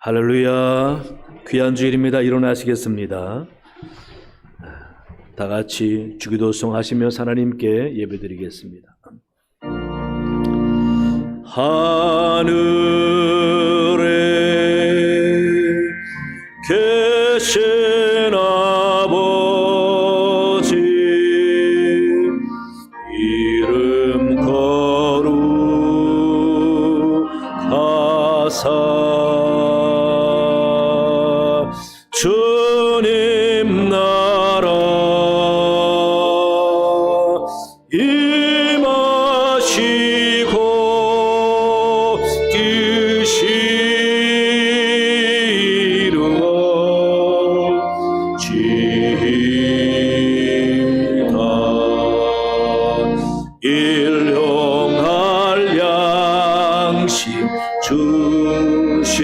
할렐루야. 귀한 주일입니다. 일어나시겠습니다. 다 같이 주기도송 하시며 하나님께 예배드리겠습니다. 하늘에 계신 아버지 이름 거룩하사 주님 나라 임하시고 뜻이 이루어지이다. 일용할 양식 주시고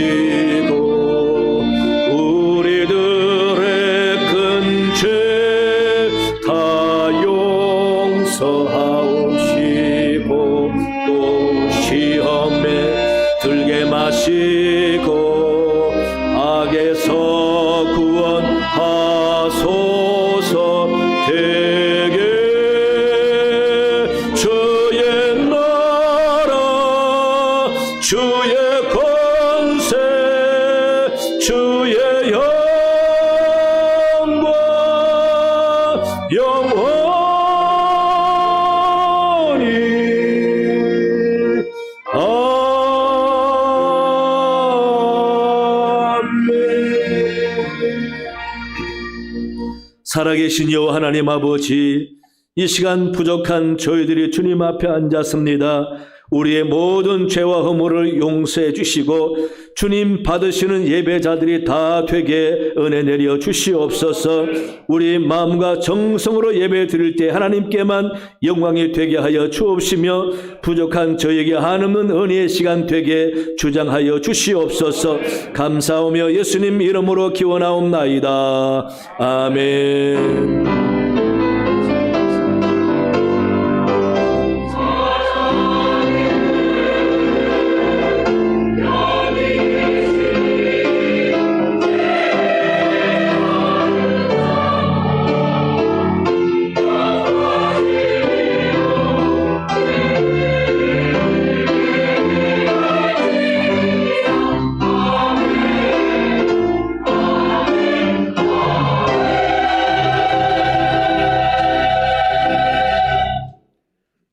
용서하옵시고 또 시험에 들게 마시고 악에서 구원하소서. 되게 주의 나라 주의 권세 주의 영광 영원 살아계신 여호와 하나님 아버지, 이 시간 부족한 저희들이 주님 앞에 앉았습니다. 우리의 모든 죄와 허물을 용서해 주시고 주님 받으시는 예배자들이 다 되게 은혜 내려 주시옵소서. 우리 마음과 정성으로 예배 드릴 때 하나님께만 영광이 되게 하여 주옵시며 부족한 저에게 한없는 은혜의 시간 되게 주장하여 주시옵소서. 감사하며 예수님 이름으로 기원하옵나이다. 아멘.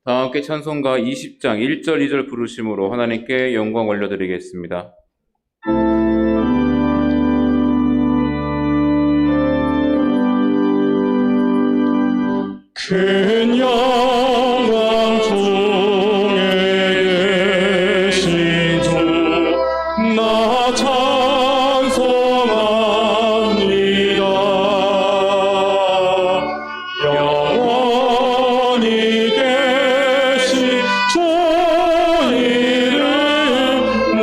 다 함께 찬송가 20장 1절 2절 부르심으로 하나님께 영광 올려드리겠습니다. 큰 영광 중에 계신 주 나 찬송합니다. 영원히 계신 주 이름 나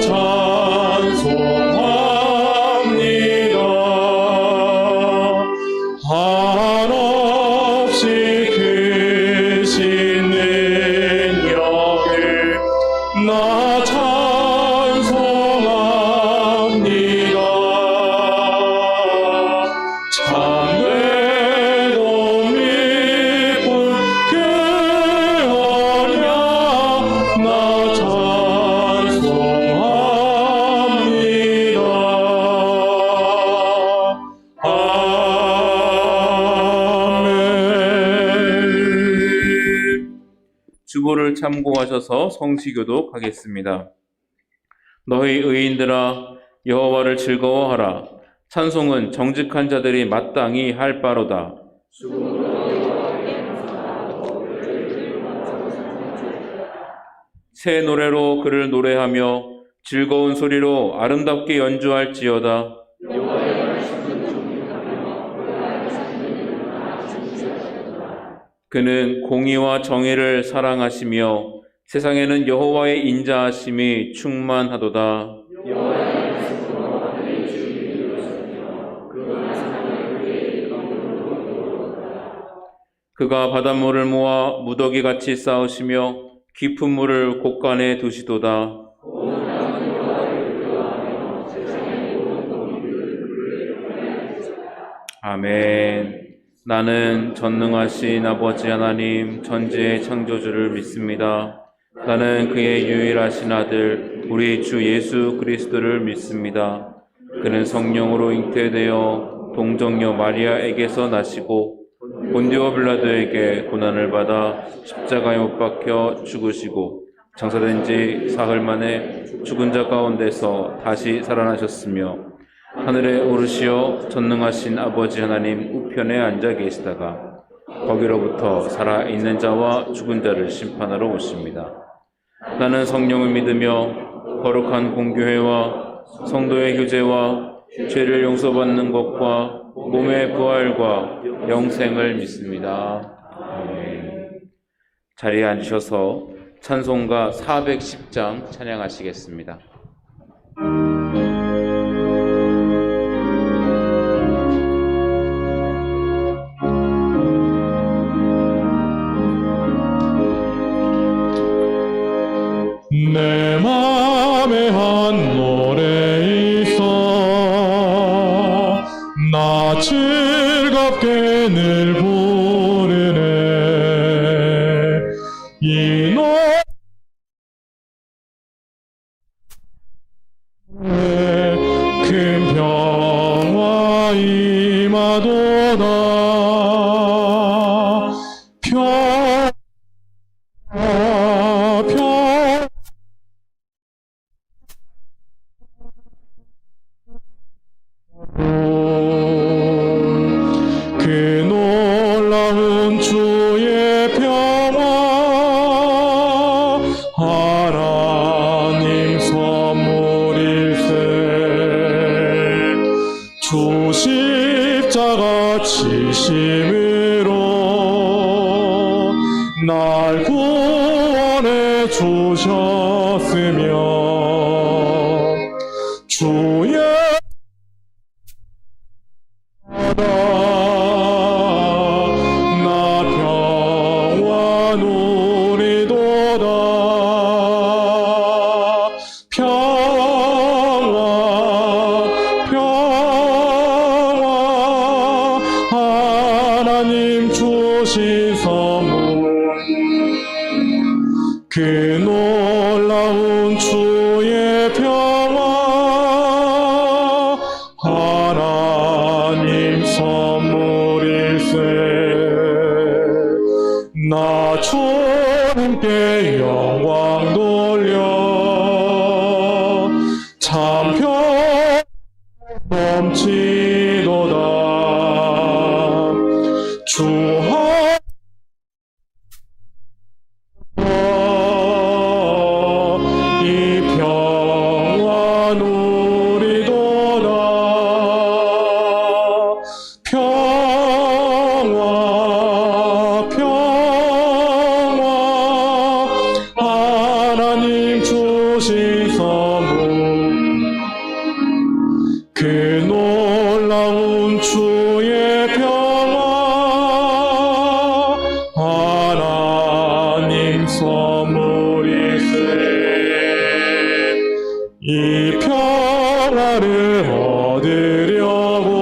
찬송합니다. 한없이 크신 능력을 나 찬송합니다. 참되도 믿고 깨어냐 나 찬송합니다. 주보를 참고하셔서 성시교독 하겠습니다. 너희 의인들아 여호와를 즐거워하라. 찬송은 정직한 자들이 마땅히 할 바로다. 새 노래로 그를 노래하며 즐거운 소리로 아름답게 연주할지어다. 그는 공의와 정의를 사랑하시며 세상에는 여호와의 인자하심이 충만하도다. 그가 바닷물을 모아 무더기같이 쌓으시며 깊은 물을 곳간에 두시도다. 아멘. 나는 전능하신 아버지 하나님 천지의 창조주를 믿습니다. 나는 그의 유일하신 아들 우리 주 예수 그리스도를 믿습니다. 그는 성령으로 잉태되어 동정녀 마리아에게서 나시고 본디오 빌라도에게 고난을 받아 십자가에 못 박혀 죽으시고 장사된 지 사흘 만에 죽은 자 가운데서 다시 살아나셨으며 하늘에 오르시어 전능하신 아버지 하나님 우편에 앉아 계시다가 거기로부터 살아있는 자와 죽은 자를 심판하러 오십니다. 나는 성령을 믿으며 거룩한 공교회와 성도의 교제와 죄를 용서받는 것과 몸의 부활과 영생을 믿습니다. 아멘. 자리에 앉으셔서 찬송가 410장 찬양하시겠습니다. 내 맘에 한 노래 있어 나 즐겁게 늘 부르네 이 노래 큰 평화 임하도다 평화 그 놀라운 주의 평화 하나님 선물일세 주 십자가 지심으로 날 구원해 주셨으며 주의 나 평화 누리도다 평화 하나님 주신 선물 그 놀라운 주의 평화 하나님 선물일세 나 주님께 영광 돌려 참 평화 넘치도다 주 이 평화 누리도다 평화 하나님 주신 선물 그 놀라운 주의 평화 하나님 선물일세 이 평화를 얻으려고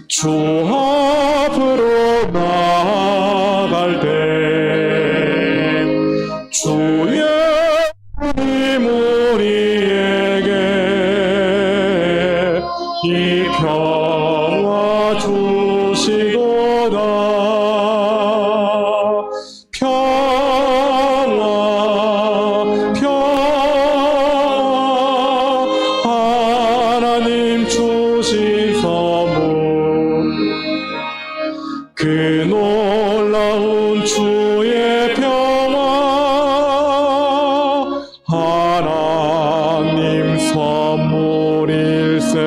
주 앞으로 나아갈 때 주의 하나님 우리에게 이 평화 주시도다 평화 하나님 주신 선물 그 놀라운 주의 평화 하나님 선물일세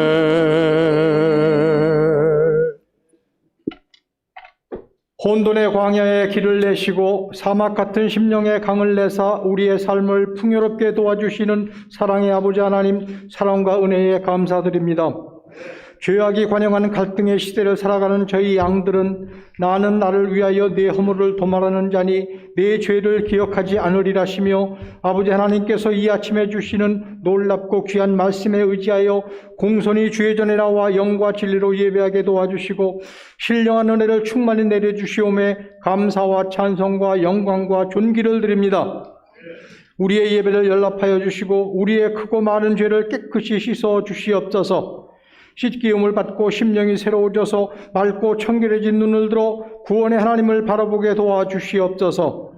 혼돈의 광야에 길을 내시고 사막 같은 심령의 강을 내사 우리의 삶을 풍요롭게 도와주시는 사랑의 아버지 하나님, 사랑과 은혜에 감사드립니다. 죄악이 관영하는 갈등의 시대를 살아가는 저희 양들은 나는 나를 위하여 내 허물을 도말하는 자니 내 죄를 기억하지 않으리라시며 아버지 하나님께서 이 아침에 주시는 놀랍고 귀한 말씀에 의지하여 공손히 주의 전에 나와 영과 진리로 예배하게 도와주시고 신령한 은혜를 충만히 내려주시오매 감사와 찬송과 영광과 존귀를 드립니다. 우리의 예배를 연락하여 주시고 우리의 크고 많은 죄를 깨끗이 씻어 주시옵소서. 씻기움을 받고 심령이 새로워져서 맑고 청결해진 눈을 들어 구원의 하나님을 바라보게 도와주시옵소서.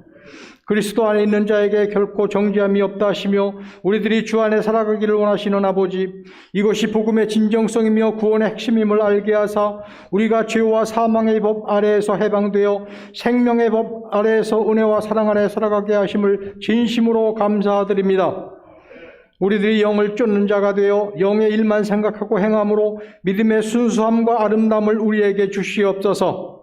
그리스도 안에 있는 자에게 결코 정죄함이 없다 하시며 우리들이 주 안에 살아가기를 원하시는 아버지, 이것이 복음의 진정성이며 구원의 핵심임을 알게 하사 우리가 죄와 사망의 법 아래에서 해방되어 생명의 법 아래에서 은혜와 사랑 안에 살아가게 하심을 진심으로 감사드립니다. 우리들이 영을 쫓는 자가 되어 영의 일만 생각하고 행함으로 믿음의 순수함과 아름다움을 우리에게 주시옵소서.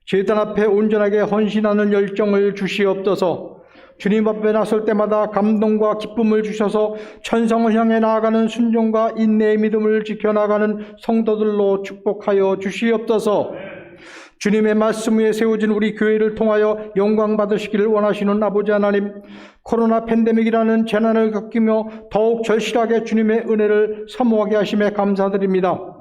제단 앞에 온전하게 헌신하는 열정을 주시옵소서. 주님 앞에 나설 때마다 감동과 기쁨을 주셔서 천성을 향해 나아가는 순종과 인내의 믿음을 지켜나가는 성도들로 축복하여 주시옵소서. 주님의 말씀 위에 세워진 우리 교회를 통하여 영광 받으시기를 원하시는 아버지 하나님, 코로나 팬데믹이라는 재난을 겪으며 더욱 절실하게 주님의 은혜를 사모하게 하심에 감사드립니다.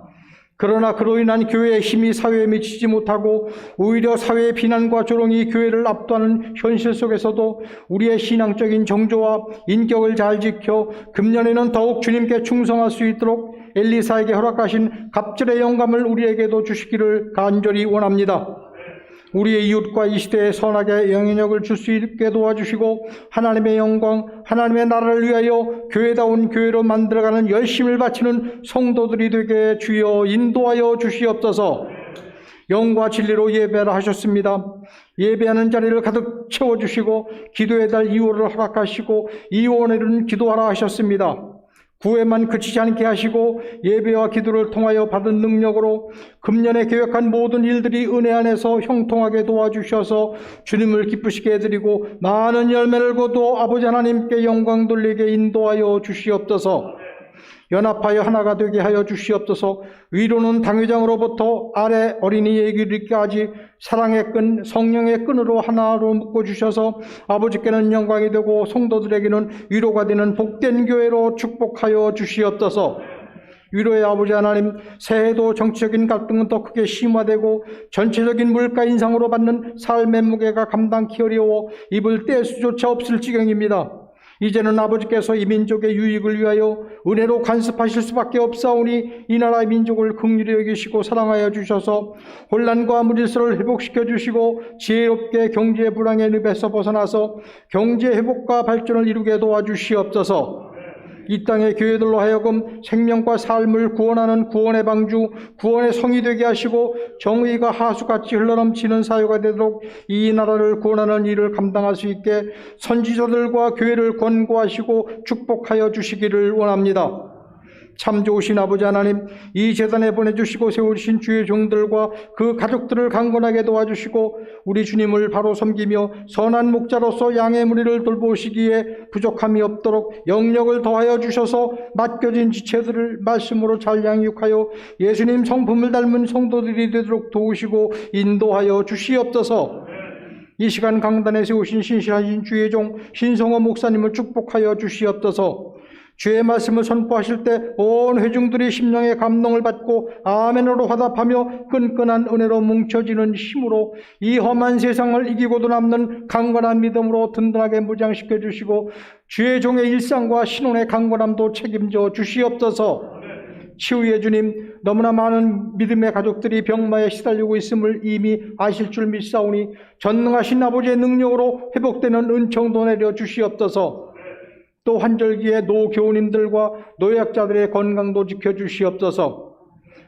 그러나 그로 인한 교회의 힘이 사회에 미치지 못하고 오히려 사회의 비난과 조롱이 교회를 압도하는 현실 속에서도 우리의 신앙적인 정조와 인격을 잘 지켜 금년에는 더욱 주님께 충성할 수 있도록 엘리사에게 허락하신 갑절의 영감을 우리에게도 주시기를 간절히 원합니다. 우리의 이웃과 이 시대에 선하게 영향력을 줄 수 있게 도와주시고 하나님의 영광, 하나님의 나라를 위하여 교회다운 교회로 만들어가는 열심을 바치는 성도들이 되게 주여 인도하여 주시옵소서. 영과 진리로 예배를 하셨습니다. 예배하는 자리를 가득 채워주시고 기도의 달 2월을 허락하시고 2월에는 기도하라 하셨습니다. 구에만 그치지 않게 하시고 예배와 기도를 통하여 받은 능력으로 금년에 계획한 모든 일들이 은혜 안에서 형통하게 도와주셔서 주님을 기쁘시게 해드리고 많은 열매를 거두어 아버지 하나님께 영광 돌리게 인도하여 주시옵소서. 연합하여 하나가 되게 하여 주시옵소서. 위로는 당회장으로부터 아래 어린이에 이르기까지 사랑의 끈, 성령의 끈으로 하나로 묶어주셔서 아버지께는 영광이 되고 성도들에게는 위로가 되는 복된 교회로 축복하여 주시옵소서. 위로의 아버지 하나님, 새해도 정치적인 갈등은 더 크게 심화되고 전체적인 물가 인상으로 받는 삶의 무게가 감당키 어려워 입을 뗄 수조차 없을 지경입니다. 이제는 아버지께서 이 민족의 유익을 위하여 은혜로 간섭하실 수밖에 없사오니 이 나라의 민족을 긍휼히 여기시고 사랑하여 주셔서 혼란과 무질서를 회복시켜 주시고 지혜롭게 경제 불황의 늪에서 벗어나서 경제 회복과 발전을 이루게 도와주시옵소서. 이 땅의 교회들로 하여금 생명과 삶을 구원하는 구원의 방주, 구원의 성이 되게 하시고 정의가 하수같이 흘러넘치는 사회가 되도록 이 나라를 구원하는 일을 감당할 수 있게 선지자들과 교회를 권고하시고 축복하여 주시기를 원합니다. 참 좋으신 아버지 하나님, 이 재단에 보내주시고 세우신 주의 종들과 그 가족들을 강건하게 도와주시고 우리 주님을 바로 섬기며 선한 목자로서 양의 무리를 돌보시기에 부족함이 없도록 영력을 더하여 주셔서 맡겨진 지체들을 말씀으로 잘 양육하여 예수님 성품을 닮은 성도들이 되도록 도우시고 인도하여 주시옵소서. 이 시간 강단에 세우신 신실하신 주의 종 신성호 목사님을 축복하여 주시옵소서. 주의 말씀을 선포하실 때 온 회중들이 심령의 감동을 받고 아멘으로 화답하며 끈끈한 은혜로 뭉쳐지는 힘으로 이 험한 세상을 이기고도 남는 강건한 믿음으로 든든하게 무장시켜 주시고 주의 종의 일상과 신혼의 강건함도 책임져 주시옵소서. 치유의 주님, 너무나 많은 믿음의 가족들이 병마에 시달리고 있음을 이미 아실 줄 믿사오니 전능하신 아버지의 능력으로 회복되는 은총도 내려 주시옵소서. 또 환절기에 노교우님들과 노약자들의 건강도 지켜주시옵소서.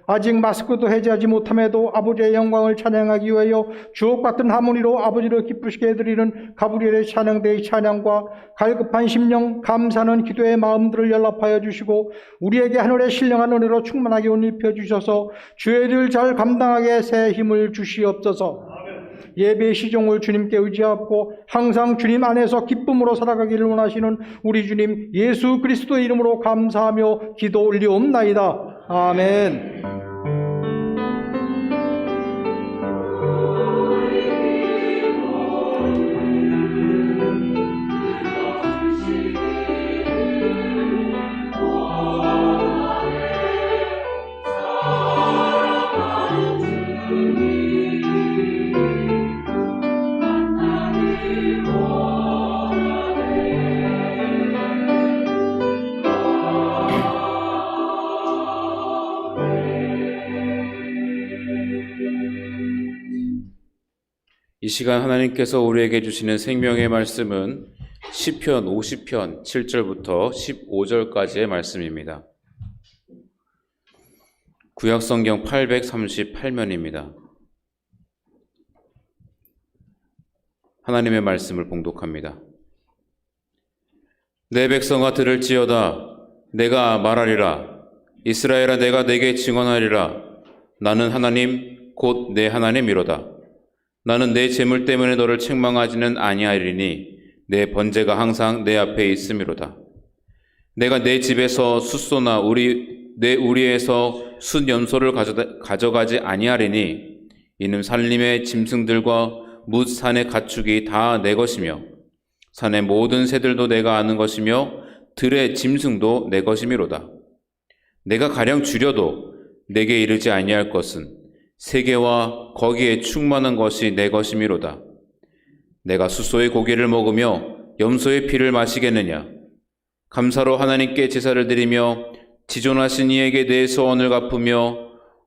아직 마스크도 해제하지 못함에도 아버지의 영광을 찬양하기 위하여 주옥같은 하모니로 아버지를 기쁘시게 해드리는 가브리엘의 찬양대의 찬양과 갈급한 심령 감사하는 기도의 마음들을 연락하여 주시고 우리에게 하늘의 신령한 은혜로 충만하게 옷 입혀주셔서 주의 일을 잘 감당하게 새 힘을 주시옵소서. 예배의 시종을 주님께 의지하고 항상 주님 안에서 기쁨으로 살아가기를 원하시는 우리 주님 예수 그리스도의 이름으로 감사하며 기도 올리옵나이다. 아멘. 이 시간 하나님께서 우리에게 주시는 생명의 말씀은 시편 50편 7절부터 15절까지의 말씀입니다. 구약성경 838면입니다. 하나님의 말씀을 봉독합니다. 내 백성아 들을지어다. 내가 말하리라. 이스라엘아 내가 내게 증언하리라. 나는 하나님 곧 내 하나님이로다. 나는 내 재물 때문에 너를 책망하지는 아니하리니 내 번제가 항상 내 앞에 있음이로다. 내가 내 집에서 숫소나 내 우리에서 숫염소를 가져가지 아니하리니 이는 산림의 짐승들과 뭇 산의 가축이 다 내 것이며 산의 모든 새들도 내가 아는 것이며 들의 짐승도 내 것이미로다. 내가 가령 줄여도 내게 이르지 아니할 것은 세계와 거기에 충만한 것이 내 것이미로다. 내가 숫소의 고기를 먹으며 염소의 피를 마시겠느냐? 감사로 하나님께 제사를 드리며 지존하신 이에게 내 소원을 갚으며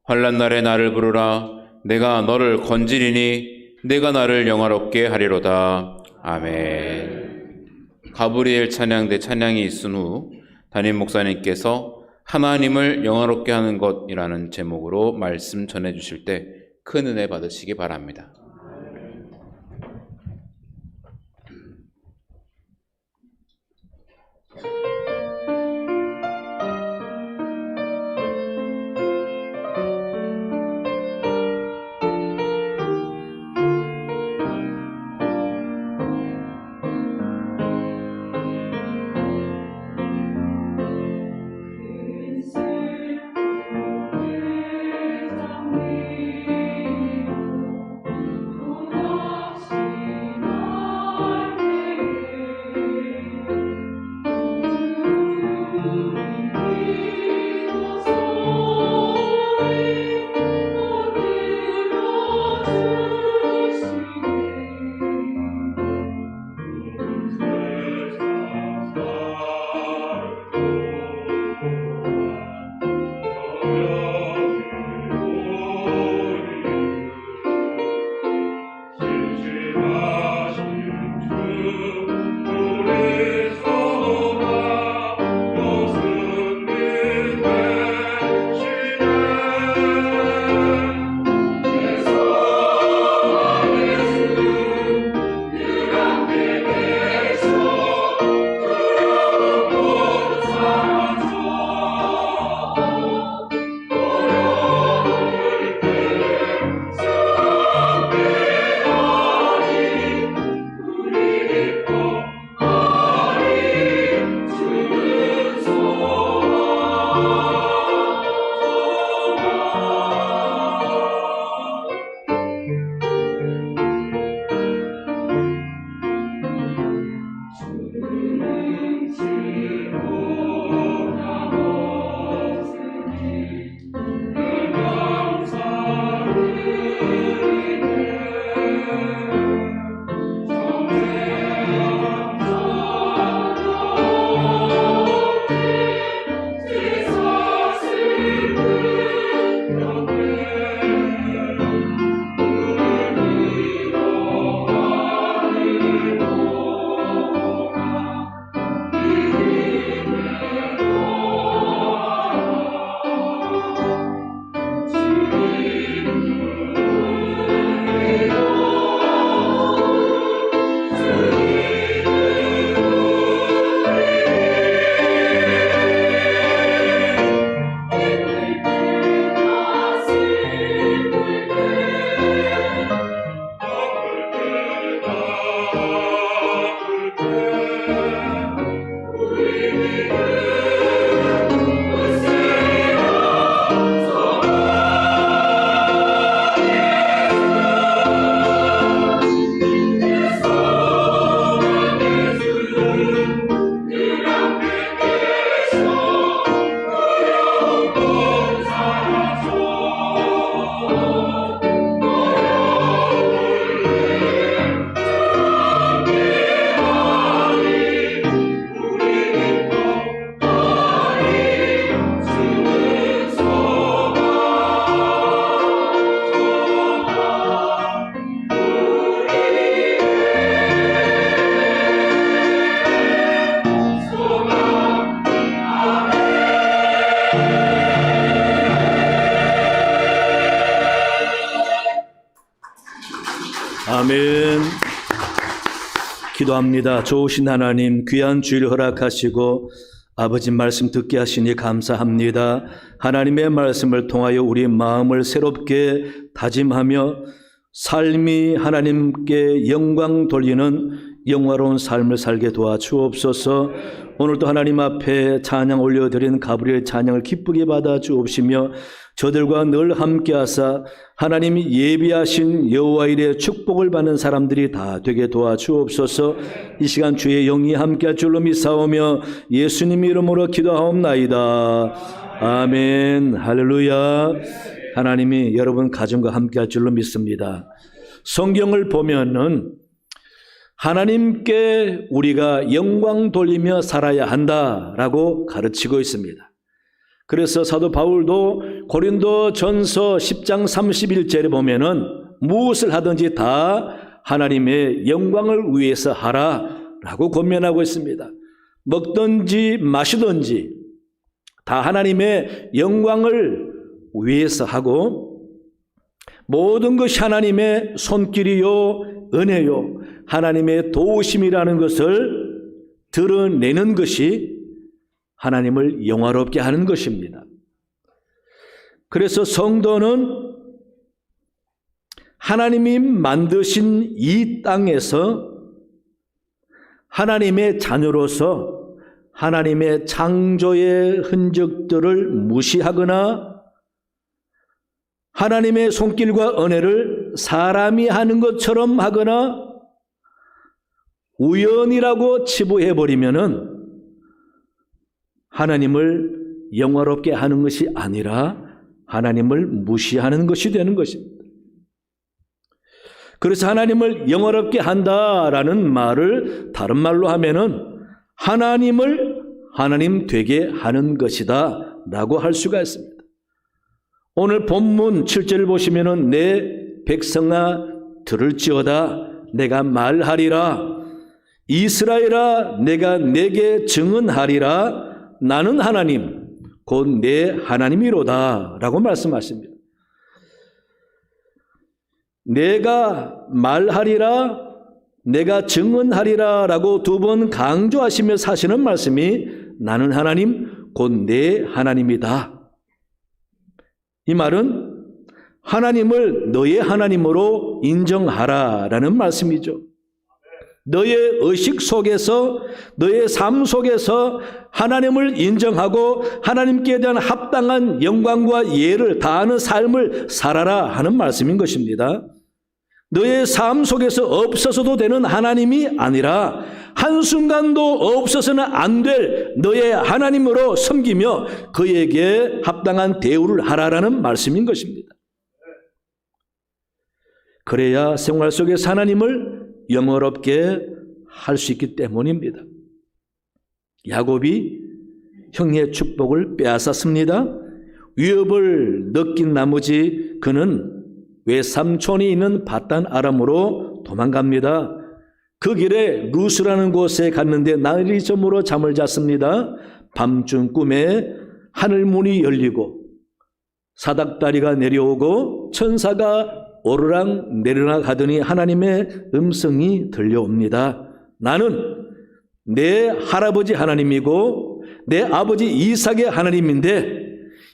환난 날에 나를 부르라. 내가 너를 건지리니 내가 나를 영화롭게 하리로다. 아멘. 가브리엘 찬양대 찬양이 있은 후 담임 목사님께서 하나님을 영화롭게 하는 것이라는 제목으로 말씀 전해주실 때 큰 은혜 받으시기 바랍니다. 아멘. 기도합니다. 좋으신 하나님, 귀한 주일 허락하시고 아버지 말씀 듣게 하시니 감사합니다. 하나님의 말씀을 통하여 우리 마음을 새롭게 다짐하며 삶이 하나님께 영광 돌리는 영화로운 삶을 살게 도와주옵소서. 오늘도 하나님 앞에 찬양 올려드린 가브리엘 찬양을 기쁘게 받아 주옵시며 저들과 늘 함께하사 하나님이 예비하신 여호와 일의 축복을 받는 사람들이 다 되게 도와주옵소서. 이 시간 주의 영이 함께할 줄로 믿사오며 예수님 이름으로 기도하옵나이다. 아멘. 할렐루야. 하나님이 여러분 가정과 함께할 줄로 믿습니다. 성경을 보면은 하나님께 우리가 영광 돌리며 살아야 한다라고 가르치고 있습니다. 그래서 사도 바울도 고린도 전서 10장 31절에 보면은 무엇을 하든지 다 하나님의 영광을 위해서 하라라고 권면하고 있습니다. 먹든지 마시든지 다 하나님의 영광을 위해서 하고 모든 것이 하나님의 손길이요 은혜요 하나님의 도우심이라는 것을 드러내는 것이 하나님을 영화롭게 하는 것입니다. 그래서 성도는 하나님이 만드신 이 땅에서 하나님의 자녀로서 하나님의 창조의 흔적들을 무시하거나 하나님의 손길과 은혜를 사람이 하는 것처럼 하거나 우연이라고 치부해버리면은 하나님을 영화롭게 하는 것이 아니라 하나님을 무시하는 것이 되는 것입니다. 그래서 하나님을 영화롭게 한다라는 말을 다른 말로 하면은 하나님을 하나님 되게 하는 것이다 라고 할 수가 있습니다. 오늘 본문 7절을 보시면은 내 백성아 들을지어다 내가 말하리라 이스라엘아 내가 내게 증언하리라 나는 하나님 곧 내 하나님이로다 라고 말씀하십니다. 내가 말하리라 내가 증언하리라 라고 두 번 강조하시면서 하시는 말씀이 나는 하나님 곧 내 하나님이다. 이 말은 하나님을 너의 하나님으로 인정하라라는 말씀이죠. 너의 의식 속에서 너의 삶 속에서 하나님을 인정하고 하나님께 대한 합당한 영광과 예를 다하는 삶을 살아라 하는 말씀인 것입니다. 너의 삶 속에서 없어서도 되는 하나님이 아니라 한순간도 없어서는 안 될 너의 하나님으로 섬기며 그에게 합당한 대우를 하라라는 말씀인 것입니다. 그래야 생활 속에서 하나님을 영어롭게 할 수 있기 때문입니다. 야곱이 형의 축복을 빼앗았습니다. 위협을 느낀 나머지 그는 외삼촌이 있는 바단 아람으로 도망갑니다. 그 길에 루스라는 곳에 갔는데 날이 저물어 잠을 잤습니다. 밤중 꿈에 하늘문이 열리고 사닥다리가 내려오고 천사가 오르락 내리락 하더니 하나님의 음성이 들려옵니다. 나는 내 할아버지 하나님이고 내 아버지 이삭의 하나님인데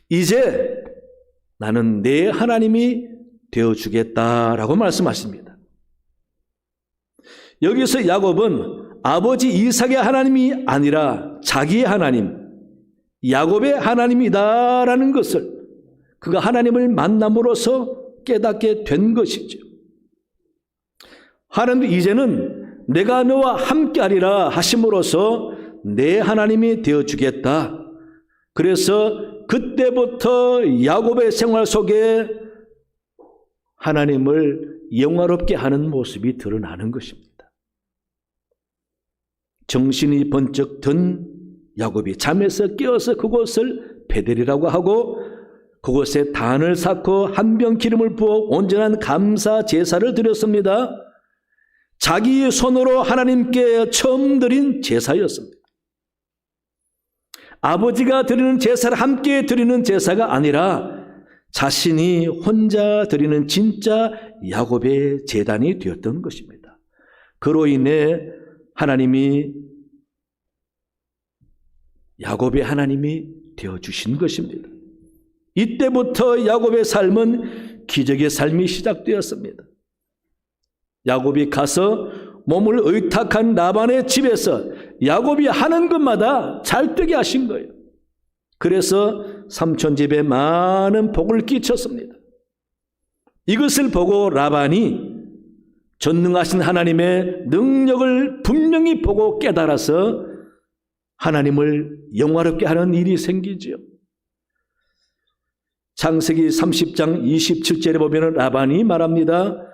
이제 나는 내 하나님이 되어주겠다라고 말씀하십니다. 여기서 야곱은 아버지 이삭의 하나님이 아니라 자기의 하나님, 야곱의 하나님이다라는 것을 그가 하나님을 만남으로써 깨닫게 된 것이죠. 하나님도 이제는 내가 너와 함께하리라 하심으로써 내 하나님이 되어주겠다. 그래서 그때부터 야곱의 생활 속에 하나님을 영화롭게 하는 모습이 드러나는 것입니다. 정신이 번쩍 든 야곱이 잠에서 깨어서 그곳을 베델이라고 하고 그곳에 단을 쌓고 한 병 기름을 부어 온전한 감사 제사를 드렸습니다. 자기 손으로 하나님께 처음 드린 제사였습니다. 아버지가 드리는 제사를 함께 드리는 제사가 아니라 자신이 혼자 드리는 진짜 야곱의 제단이 되었던 것입니다. 그로 인해 하나님이 야곱의 하나님이 되어주신 것입니다. 이때부터 야곱의 삶은 기적의 삶이 시작되었습니다. 야곱이 가서 몸을 의탁한 라반의 집에서 야곱이 하는 것마다 잘 되게 하신 거예요. 그래서 삼촌 집에 많은 복을 끼쳤습니다. 이것을 보고 라반이 전능하신 하나님의 능력을 분명히 보고 깨달아서 하나님을 영화롭게 하는 일이 생기지요. 창세기 30장 27절에 보면 라반이 말합니다.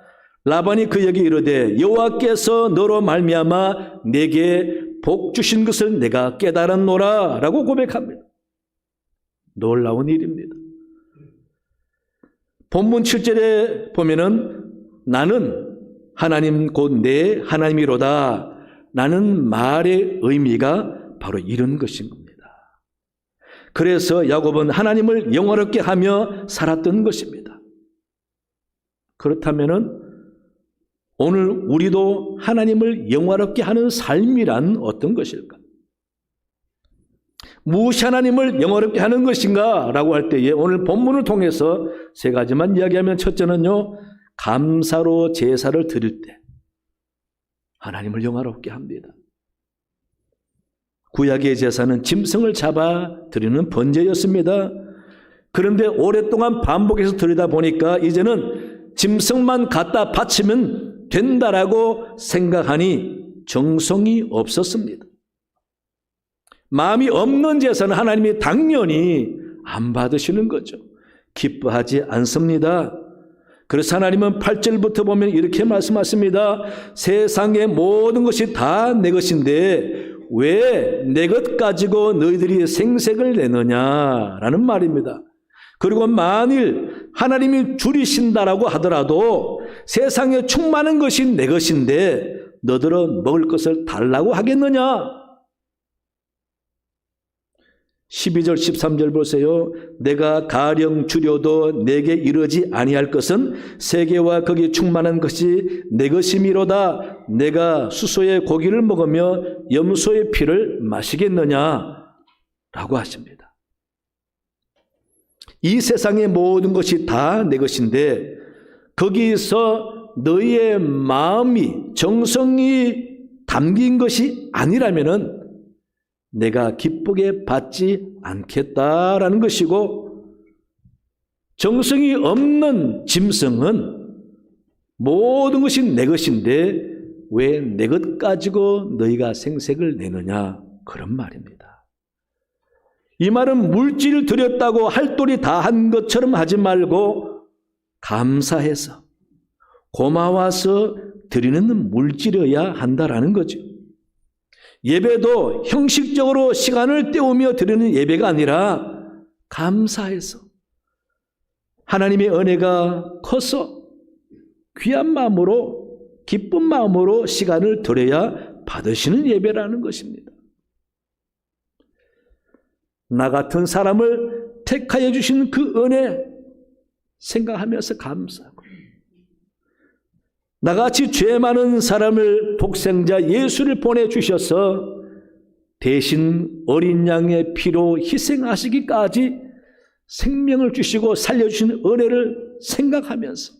라반이 그에게 이르되 여호와께서 너로 말미암아 내게 복 주신 것을 내가 깨달았노라 라고 고백합니다. 놀라운 일입니다. 본문 7절에 보면은 나는 하나님 곧 내 하나님이로다. 나는 말의 의미가 바로 이런 것인 겁니다. 그래서 야곱은 하나님을 영화롭게 하며 살았던 것입니다. 그렇다면은 오늘 우리도 하나님을 영화롭게 하는 삶이란 어떤 것일까? 무엇이 하나님을 영화롭게 하는 것인가? 라고 할 때에 오늘 본문을 통해서 세 가지만 이야기하면 첫째는요, 감사로 제사를 드릴 때 하나님을 영화롭게 합니다. 구약의 제사는 짐승을 잡아 드리는 번제였습니다. 그런데 오랫동안 반복해서 드리다 보니까 이제는 짐승만 갖다 바치면 된다라고 생각하니 정성이 없었습니다. 마음이 없는 제사는 하나님이 당연히 안 받으시는 거죠. 기뻐하지 않습니다. 그래서 하나님은 8절부터 보면 이렇게 말씀하십니다. 세상의 모든 것이 다 내 것인데 왜 내 것 가지고 너희들이 생색을 내느냐라는 말입니다. 그리고 만일 하나님이 줄이신다라고 하더라도 세상에 충만한 것이 내 것인데 너들은 먹을 것을 달라고 하겠느냐? 12절 13절 보세요. 내가 가령 줄여도 내게 이르지 아니할 것은 세계와 거기 충만한 것이 내 것이미로다. 내가 수소의 고기를 먹으며 염소의 피를 마시겠느냐? 라고 하십니다. 이 세상의 모든 것이 다 내 것인데 거기서 너희의 마음이 정성이 담긴 것이 아니라면은 내가 기쁘게 받지 않겠다라는 것이고, 정성이 없는 짐승은 모든 것이 내 것인데 왜 내 것 가지고 너희가 생색을 내느냐, 그런 말입니다. 이 말은 물질을 드렸다고 할 돈이 다 한 것처럼 하지 말고 감사해서 고마워서 드리는 물질이어야 한다라는 거죠. 예배도 형식적으로 시간을 때우며 드리는 예배가 아니라 감사해서 하나님의 은혜가 커서 귀한 마음으로 기쁜 마음으로 시간을 드려야 받으시는 예배라는 것입니다. 나 같은 사람을 택하여 주신 그 은혜 생각하면서 감사하고, 나같이 죄 많은 사람을 독생자 예수를 보내주셔서 대신 어린 양의 피로 희생하시기까지 생명을 주시고 살려주신 은혜를 생각하면서,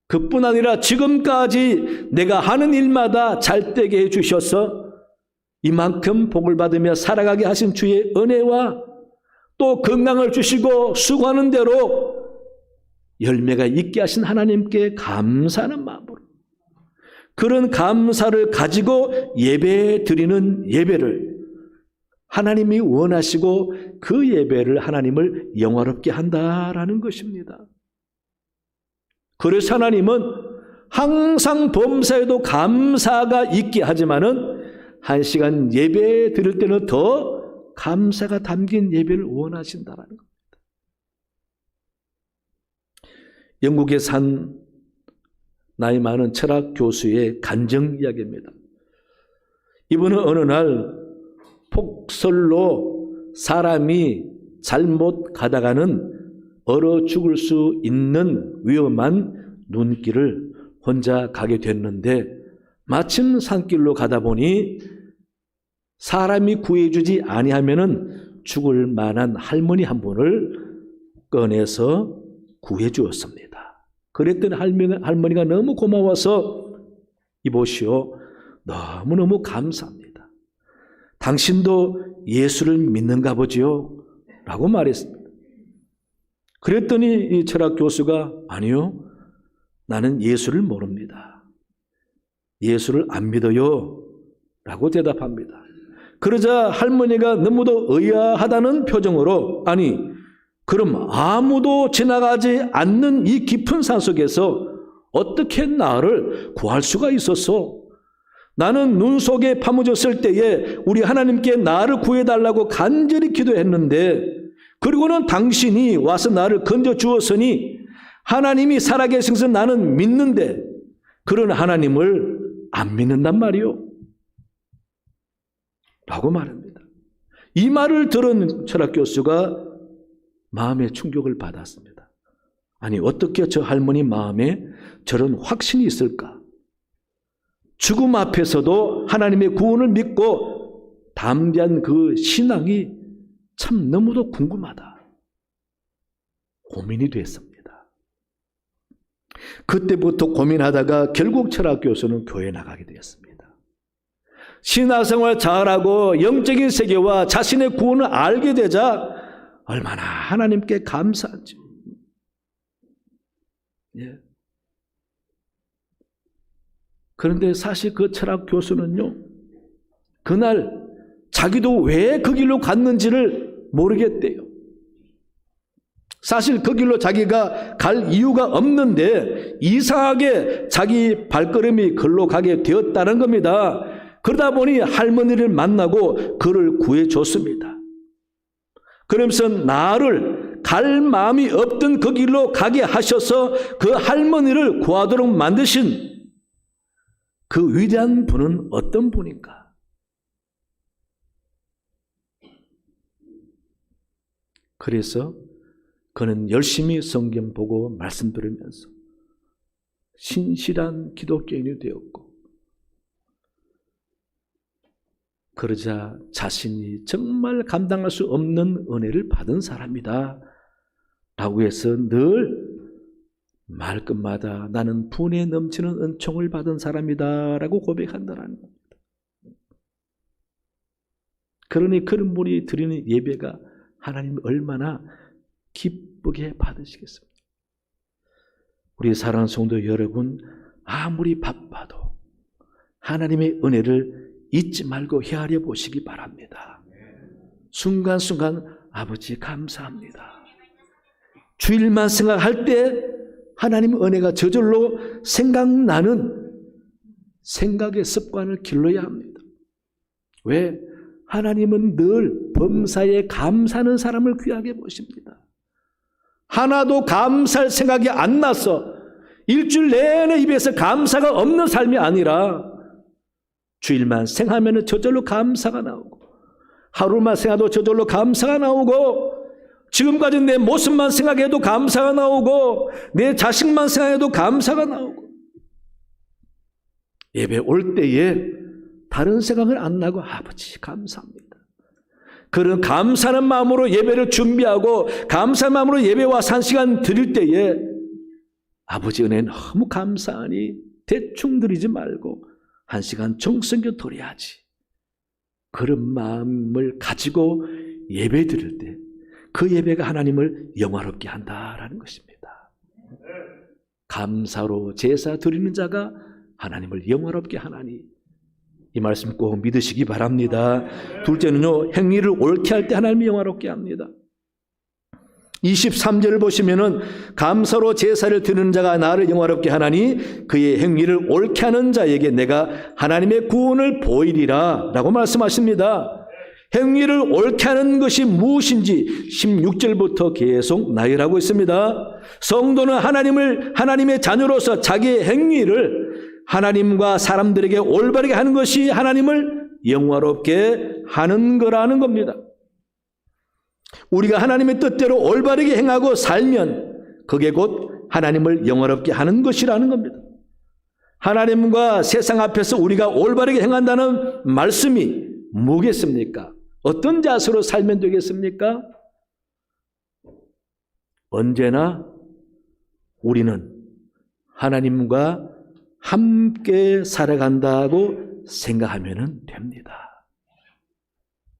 그뿐 아니라 지금까지 내가 하는 일마다 잘되게 해주셔서 이만큼 복을 받으며 살아가게 하신 주의 은혜와 또 건강을 주시고 수고하는 대로 열매가 있게 하신 하나님께 감사하는 마음으로, 그런 감사를 가지고 예배 드리는 예배를 하나님이 원하시고 그 예배를 하나님을 영화롭게 한다라는 것입니다. 그래서 하나님은 항상 범사에도 감사가 있게 하지만은 한 시간 예배 드릴 때는 더 감사가 담긴 예배를 원하신다라는 겁니다. 영국에 산 나이 많은 철학 교수의 간증 이야기입니다. 이분은 어느 날 폭설로 사람이 잘못 가다가는 얼어 죽을 수 있는 위험한 눈길을 혼자 가게 됐는데 마침 산길로 가다 보니 사람이 구해주지 아니하면은 죽을 만한 할머니 한 분을 꺼내서 구해주었습니다. 그랬더니 할머니가 너무 고마워서 이보시오, 너무너무 감사합니다. 당신도 예수를 믿는가 보지요? 라고 말했습니다. 그랬더니 이 철학 교수가 아니요, 나는 예수를 모릅니다. 예수를 안 믿어요. 라고 대답합니다. 그러자 할머니가 너무도 의아하다는 표정으로 아니, 그럼 아무도 지나가지 않는 이 깊은 산속에서 어떻게 나를 구할 수가 있었어? 나는 눈 속에 파묻었을 때에 우리 하나님께 나를 구해달라고 간절히 기도했는데 그리고는 당신이 와서 나를 건져 주었으니 하나님이 살아계신 것을 나는 믿는데 그런 하나님을 안 믿는단 말이요. 라고 말합니다. 이 말을 들은 철학 교수가 마음의 충격을 받았습니다. 아니, 어떻게 저 할머니 마음에 저런 확신이 있을까? 죽음 앞에서도 하나님의 구원을 믿고 담대한 그 신앙이 참 너무도 궁금하다. 고민이 됐습니다. 그때부터 고민하다가 결국 철학 교수는 교회에 나가게 되었습니다. 신앙생활 잘하고 영적인 세계와 자신의 구원을 알게 되자 얼마나 하나님께 감사한지. 예. 그런데 사실 그 철학 교수는요, 그날 자기도 왜 그 길로 갔는지를 모르겠대요. 사실 그 길로 자기가 갈 이유가 없는데 이상하게 자기 발걸음이 글로 가게 되었다는 겁니다. 그러다 보니 할머니를 만나고 그를 구해줬습니다. 그러면서 나를 갈 마음이 없던 그 길로 가게 하셔서 그 할머니를 구하도록 만드신 그 위대한 분은 어떤 분인가? 그래서 그는 열심히 성경 보고 말씀 들으면서 신실한 기독교인이 되었고, 그러자 자신이 정말 감당할 수 없는 은혜를 받은 사람이다 라고 해서 늘 말끝마다 나는 분에 넘치는 은총을 받은 사람이다 라고 고백한다는 겁니다. 그러니 그런 분이 드리는 예배가 하나님 얼마나 기쁘게 받으시겠습니까? 우리 사랑하는 성도 여러분, 아무리 바빠도 하나님의 은혜를 잊지 말고 헤아려 보시기 바랍니다. 순간순간 아버지 감사합니다. 주일만 생각할 때 하나님의 은혜가 저절로 생각나는 생각의 습관을 길러야 합니다. 왜? 하나님은 늘 범사에 감사하는 사람을 귀하게 보십니다. 하나도 감사할 생각이 안 나서 일주일 내내 입에서 감사가 없는 삶이 아니라 주일만 생하면 저절로 감사가 나오고, 하루만 생각해도 저절로 감사가 나오고, 지금까지 내 모습만 생각해도 감사가 나오고, 내 자식만 생각해도 감사가 나오고, 예배 올 때에 다른 생각은 안 나고 아버지 감사합니다. 그런 감사하는 마음으로 예배를 준비하고 감사한 마음으로 예배 와서 한 시간 드릴 때에 아버지 은혜 너무 감사하니 대충 드리지 말고 한 시간 정성껏 드려야지. 그런 마음을 가지고 예배 드릴 때 그 예배가 하나님을 영화롭게 한다라는 것입니다. 감사로 제사 드리는 자가 하나님을 영화롭게 하나니, 이 말씀 꼭 믿으시기 바랍니다. 둘째는요, 행위를 옳게 할 때 하나님이 영화롭게 합니다. 23절을 보시면은 감사로 제사를 드리는 자가 나를 영화롭게 하나니 그의 행위를 옳게 하는 자에게 내가 하나님의 구원을 보이리라 라고 말씀하십니다. 행위를 옳게 하는 것이 무엇인지 16절부터 계속 나열하고 있습니다. 성도는 하나님의 자녀로서 자기의 행위를 하나님과 사람들에게 올바르게 하는 것이 하나님을 영화롭게 하는 거라는 겁니다. 우리가 하나님의 뜻대로 올바르게 행하고 살면 그게 곧 하나님을 영화롭게 하는 것이라는 겁니다. 하나님과 세상 앞에서 우리가 올바르게 행한다는 말씀이 뭐겠습니까? 어떤 자세로 살면 되겠습니까? 언제나 우리는 하나님과 함께 살아간다고 생각하면 됩니다.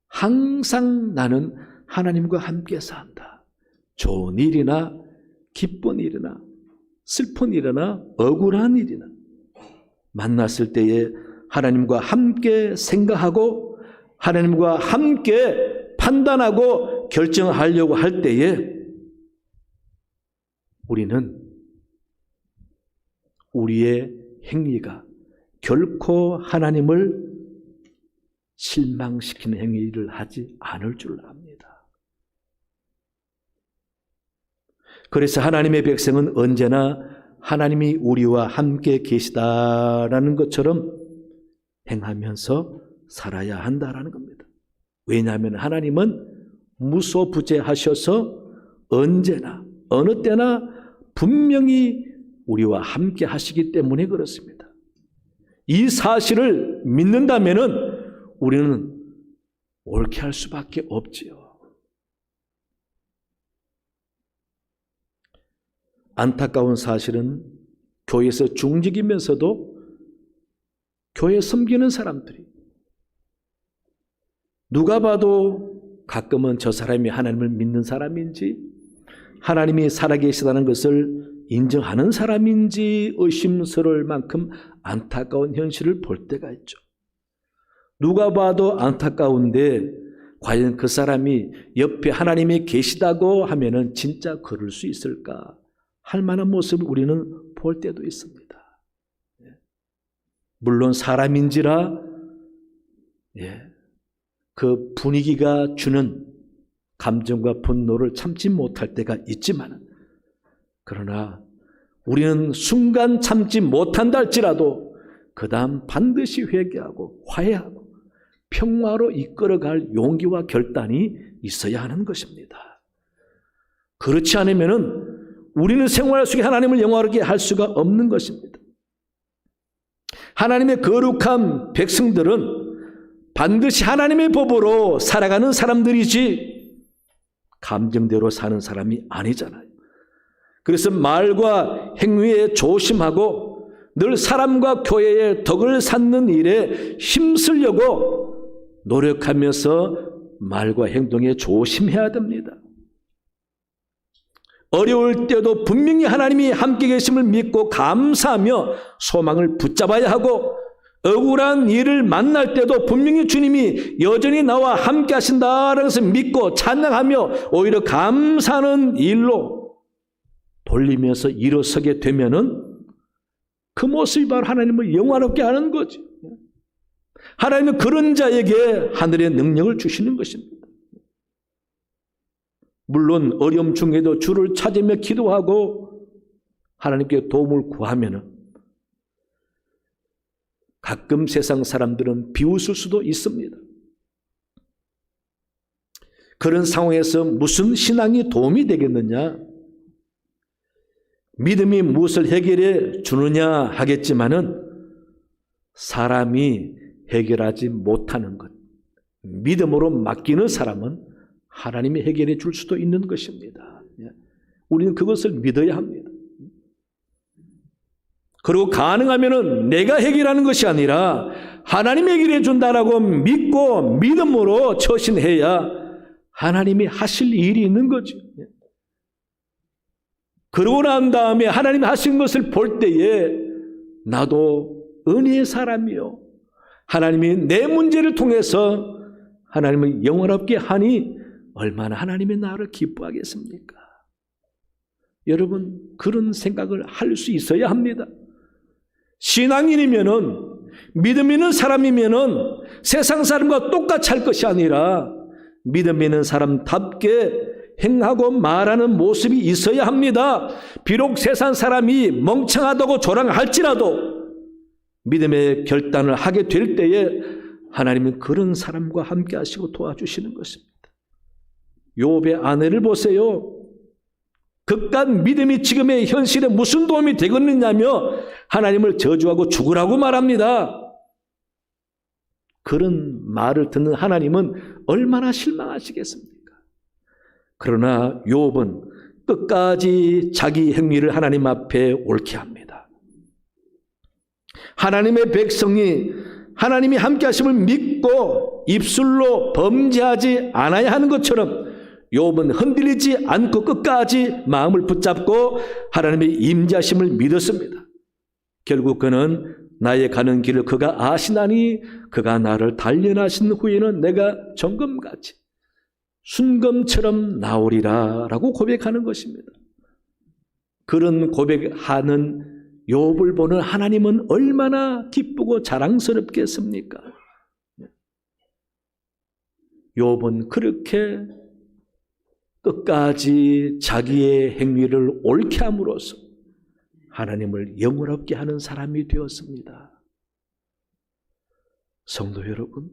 항상 나는 하나님과 함께 산다. 좋은 일이나 기쁜 일이나 슬픈 일이나 억울한 일이나 만났을 때에 하나님과 함께 생각하고 하나님과 함께 판단하고 결정하려고 할 때에 우리는 우리의 행위가 결코 하나님을 실망시키는 행위를 하지 않을 줄 압니다. 그래서 하나님의 백성은 언제나 하나님이 우리와 함께 계시다라는 것처럼 행하면서 살아야 한다라는 겁니다. 왜냐하면 하나님은 무소부재하셔서 언제나 어느 때나 분명히 우리와 함께 하시기 때문에 그렇습니다. 이 사실을 믿는다면은 우리는 옳게 할 수밖에 없지요. 안타까운 사실은 교회에서 중직이면서도 교회 섬기는 사람들이 누가 봐도 가끔은 저 사람이 하나님을 믿는 사람인지 하나님이 살아계시다는 것을 인정하는 사람인지 의심스러울 만큼 안타까운 현실을 볼 때가 있죠. 누가 봐도 안타까운데 과연 그 사람이 옆에 하나님이 계시다고 하면은 진짜 그럴 수 있을까 할 만한 모습을 우리는 볼 때도 있습니다. 물론 사람인지라 그 분위기가 주는 감정과 분노를 참지 못할 때가 있지만 그러나 우리는 순간 참지 못한다 할지라도 그 다음 반드시 회개하고 화해하고 평화로 이끌어갈 용기와 결단이 있어야 하는 것입니다. 그렇지 않으면은 우리는 생활 속에 하나님을 영화롭게 할 수가 없는 것입니다. 하나님의 거룩한 백성들은 반드시 하나님의 법으로 살아가는 사람들이지 감정대로 사는 사람이 아니잖아요. 그래서 말과 행위에 조심하고 늘 사람과 교회의 덕을 쌓는 일에 힘쓰려고 노력하면서 말과 행동에 조심해야 됩니다. 어려울 때도 분명히 하나님이 함께 계심을 믿고 감사하며 소망을 붙잡아야 하고 억울한 일을 만날 때도 분명히 주님이 여전히 나와 함께 하신다라는 것을 믿고 찬양하며 오히려 감사하는 일로 돌리면서 일어서게 되면은 그 모습이 바로 하나님을 영화롭게 하는 거죠. 하나님은 그런 자에게 하늘의 능력을 주시는 것입니다. 물론 어려움 중에도 주를 찾으며 기도하고 하나님께 도움을 구하면은 가끔 세상 사람들은 비웃을 수도 있습니다. 그런 상황에서 무슨 신앙이 도움이 되겠느냐? 믿음이 무엇을 해결해 주느냐 하겠지만은 사람이 해결하지 못하는 것, 믿음으로 맡기는 사람은 하나님이 해결해 줄 수도 있는 것입니다. 우리는 그것을 믿어야 합니다. 그리고 가능하면은 내가 해결하는 것이 아니라 하나님이 해결해 준다라고 믿고 믿음으로 처신해야 하나님이 하실 일이 있는 거죠. 그러고 난 다음에 하나님이 하신 것을 볼 때에 나도 은혜의 사람이요, 하나님이 내 문제를 통해서 하나님을 영원롭게 하니 얼마나 하나님의 나를 기뻐하겠습니까? 여러분, 그런 생각을 할 수 있어야 합니다. 신앙인이면은, 믿음 있는 사람이면은 세상 사람과 똑같이 할 것이 아니라 믿음 있는 사람답게 행하고 말하는 모습이 있어야 합니다. 비록 세상 사람이 멍청하다고 조랑할지라도 믿음의 결단을 하게 될 때에 하나님은 그런 사람과 함께 하시고 도와주시는 것입니다. 욥의 아내를 보세요. 그깟 믿음이 지금의 현실에 무슨 도움이 되겠느냐며 하나님을 저주하고 죽으라고 말합니다. 그런 말을 듣는 하나님은 얼마나 실망하시겠습니까? 그러나 욥은 끝까지 자기 행위를 하나님 앞에 옳게 합니다. 하나님의 백성이 하나님이 함께 하심을 믿고 입술로 범죄하지 않아야 하는 것처럼 욥은 흔들리지 않고 끝까지 마음을 붙잡고 하나님의 임재하심을 믿었습니다. 결국 그는 나의 가는 길을 그가 아시나니 그가 나를 단련하신 후에는 내가 정금같이 순금처럼 나오리라 라고 고백하는 것입니다. 그런 고백하는 욥을 보는 하나님은 얼마나 기쁘고 자랑스럽겠습니까? 욥은 그렇게 끝까지 자기의 행위를 옳게 함으로써 하나님을 영원롭게 하는 사람이 되었습니다. 성도 여러분,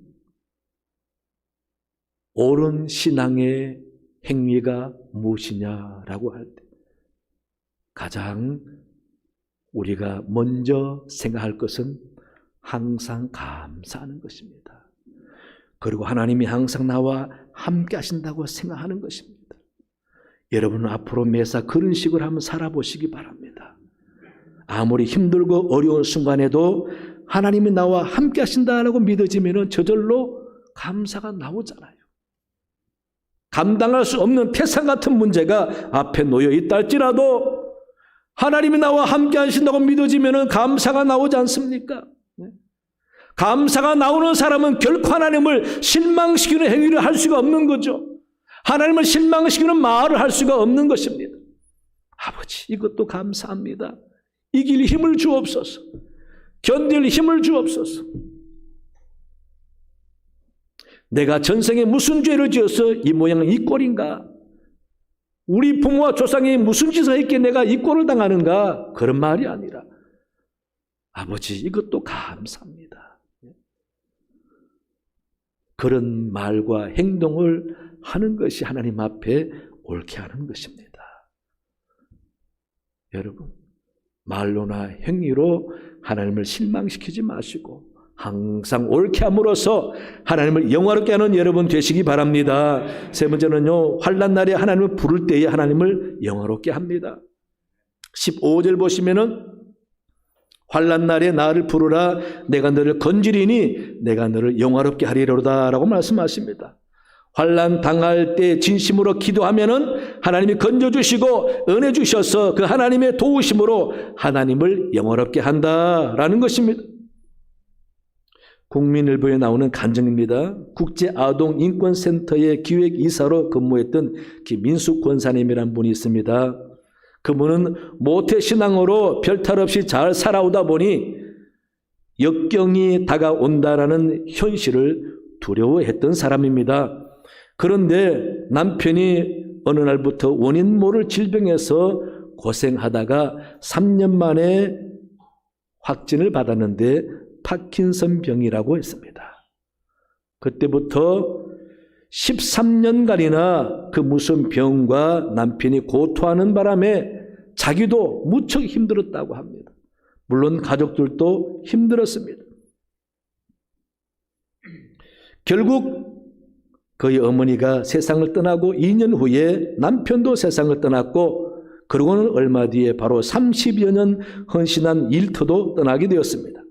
옳은 신앙의 행위가 무엇이냐라고 할 때 가장 우리가 먼저 생각할 것은 항상 감사하는 것입니다. 그리고 하나님이 항상 나와 함께 하신다고 생각하는 것입니다. 여러분은 앞으로 매사 그런 식으로 한번 살아보시기 바랍니다. 아무리 힘들고 어려운 순간에도 하나님이 나와 함께 하신다라고 믿어지면 저절로 감사가 나오잖아요. 감당할 수 없는 태산 같은 문제가 앞에 놓여 있다 할지라도 하나님이 나와 함께 하신다고 믿어지면 감사가 나오지 않습니까? 감사가 나오는 사람은 결코 하나님을 실망시키는 행위를 할 수가 없는 거죠. 하나님을 실망시키는 말을 할 수가 없는 것입니다. 아버지, 이것도 감사합니다. 이길 힘을 주옵소서. 견딜 힘을 주옵소서. 내가 전생에 무슨 죄를 지어서 이 모양은 이 꼴인가? 우리 부모와 조상이 무슨 짓을 했기에 내가 이 꼴을 당하는가? 그런 말이 아니라 아버지, 이것도 감사합니다. 그런 말과 행동을 하는 것이 하나님 앞에 옳게 하는 것입니다. 여러분, 말로나 행위로 하나님을 실망시키지 마시고 항상 옳게 함으로써 하나님을 영화롭게 하는 여러분 되시기 바랍니다. 세 번째는요, 환난 날에 하나님을 부를 때에 하나님을 영화롭게 합니다. 15절 보시면은 환난 날에 나를 부르라 내가 너를 건지리니 내가 너를 영화롭게 하리로다 라고 말씀하십니다. 환난 당할 때 진심으로 기도하면은 하나님이 건져주시고 은혜 주셔서 그 하나님의 도우심으로 하나님을 영화롭게 한다라는 것입니다. 국민일보에 나오는 간증입니다. 국제아동인권센터의 기획이사로 근무했던 김민숙 권사님이라는 분이 있습니다. 그분은 모태신앙으로 별탈 없이 잘 살아오다 보니 역경이 다가온다라는 현실을 두려워했던 사람입니다. 그런데 남편이 어느 날부터 원인 모를 질병에서 고생하다가 3년 만에 확진을 받았는데 파킨슨 병이라고 했습니다. 그때부터 13년간이나 그 무슨 병과 남편이 고통하는 바람에 자기도 무척 힘들었다고 합니다. 물론 가족들도 힘들었습니다. 결국 그의 어머니가 세상을 떠나고 2년 후에 남편도 세상을 떠났고 그러고는 얼마 뒤에 바로 30여 년 헌신한 일터도 떠나게 되었습니다.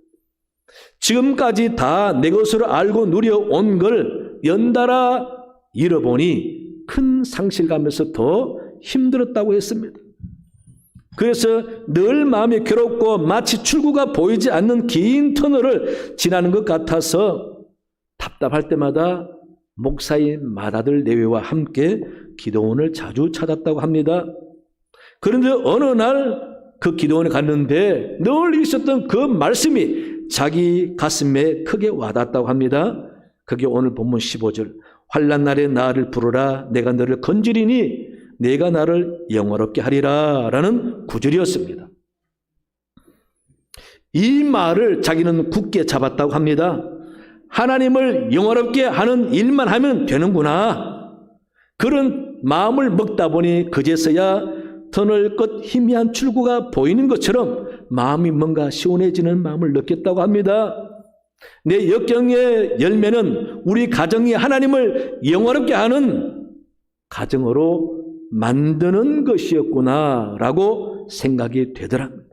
지금까지 다 내 것으로 알고 누려온 걸 연달아 잃어보니 큰 상실감에서 더 힘들었다고 했습니다. 그래서 늘 마음이 괴롭고 마치 출구가 보이지 않는 긴 터널을 지나는 것 같아서 답답할 때마다 목사인 맏아들 내외와 함께 기도원을 자주 찾았다고 합니다. 그런데 어느 날 그 기도원에 갔는데 늘 있었던 그 말씀이 자기 가슴에 크게 와닿았다고 합니다. 그게 오늘 본문 15절 환난 날에 나를 부르라 내가 너를 건지리니 내가 나를 영화롭게 하리라 라는 구절이었습니다. 이 말을 자기는 굳게 잡았다고 합니다. 하나님을 영화롭게 하는 일만 하면 되는구나. 그런 마음을 먹다 보니 그제서야 터널 끝 희미한 출구가 보이는 것처럼 마음이 뭔가 시원해지는 마음을 느꼈다고 합니다. 내 역경의 열매는 우리 가정이 하나님을 영화롭게 하는 가정으로 만드는 것이었구나라고 생각이 되더랍니다.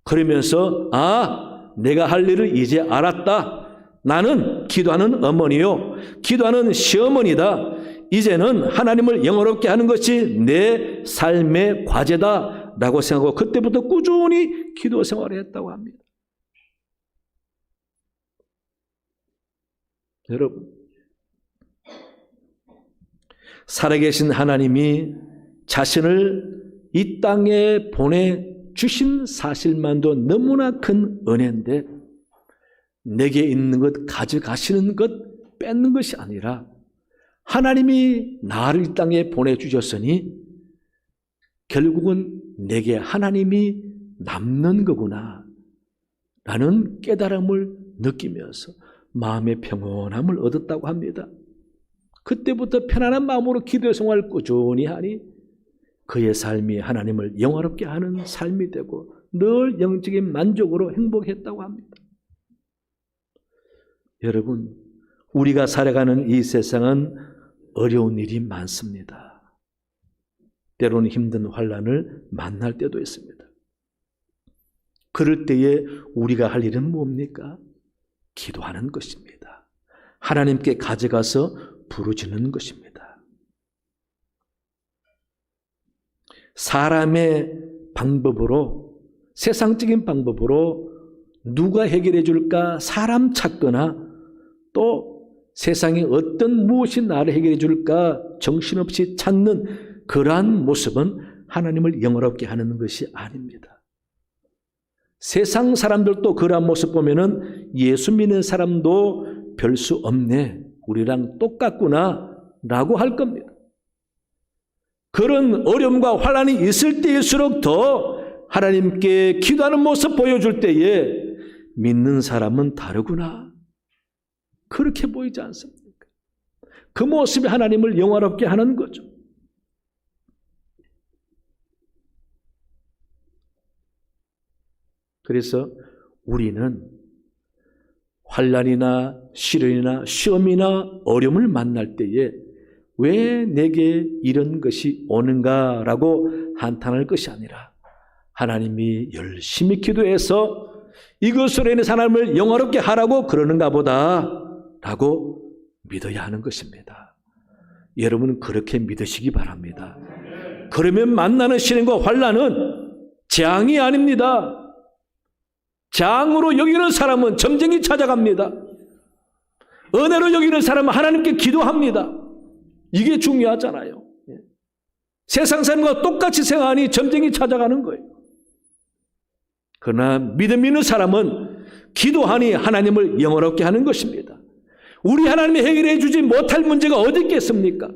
그러면서 내가 할 일을 이제 알았다. 나는 기도하는 어머니요, 기도하는 시어머니다. 이제는 하나님을 영화롭게 하는 것이 내 삶의 과제다 라고 생각하고 그때부터 꾸준히 기도 생활을 했다고 합니다. 여러분, 살아계신 하나님이 자신을 이 땅에 보내주신 사실만도 너무나 큰 은혜인데 내게 있는 것 가져가시는 것 뺏는 것이 아니라 하나님이 나를 이 땅에 보내주셨으니 결국은 내게 하나님이 남는 거구나 라는 깨달음을 느끼면서 마음의 평온함을 얻었다고 합니다. 그때부터 편안한 마음으로 기도 생활을 꾸준히 하니 그의 삶이 하나님을 영화롭게 하는 삶이 되고 늘 영적인 만족으로 행복했다고 합니다. 여러분, 우리가 살아가는 이 세상은 어려운 일이 많습니다. 때로는 힘든 환난을 만날 때도 있습니다. 그럴 때에 우리가 할 일은 뭡니까? 기도하는 것입니다. 하나님께 가져가서 부르짖는 것입니다. 사람의 방법으로, 세상적인 방법으로 누가 해결해 줄까 사람 찾거나 또 세상에 어떤 무엇이 나를 해결해 줄까 정신없이 찾는 그러한 모습은 하나님을 영화롭게 하는 것이 아닙니다. 세상 사람들도 그러한 모습 보면은 예수 믿는 사람도 별 수 없네, 우리랑 똑같구나 라고 할 겁니다. 그런 어려움과 환난이 있을 때일수록 더 하나님께 기도하는 모습 보여줄 때에 믿는 사람은 다르구나, 그렇게 보이지 않습니까? 그 모습이 하나님을 영화롭게 하는 거죠. 그래서 우리는 환난이나 시련이나 시험이나 어려움을 만날 때에 왜 내게 이런 것이 오는가라고 한탄할 것이 아니라 하나님이 열심히 기도해서 이것으로 인해서 하나님을 영화롭게 하라고 그러는가 보다 라고 믿어야 하는 것입니다. 여러분은 그렇게 믿으시기 바랍니다. 그러면 만나는 시련과 환난은 재앙이 아닙니다. 재앙으로 여기는 사람은 점쟁이 찾아갑니다. 은혜로 여기는 사람은 하나님께 기도합니다. 이게 중요하잖아요. 세상 사람과 똑같이 생각하니 점쟁이 찾아가는 거예요. 그러나 믿음 있는 사람은 기도하니 하나님을 영화롭게 하는 것입니다. 우리 하나님이 해결해 주지 못할 문제가 어디 있겠습니까?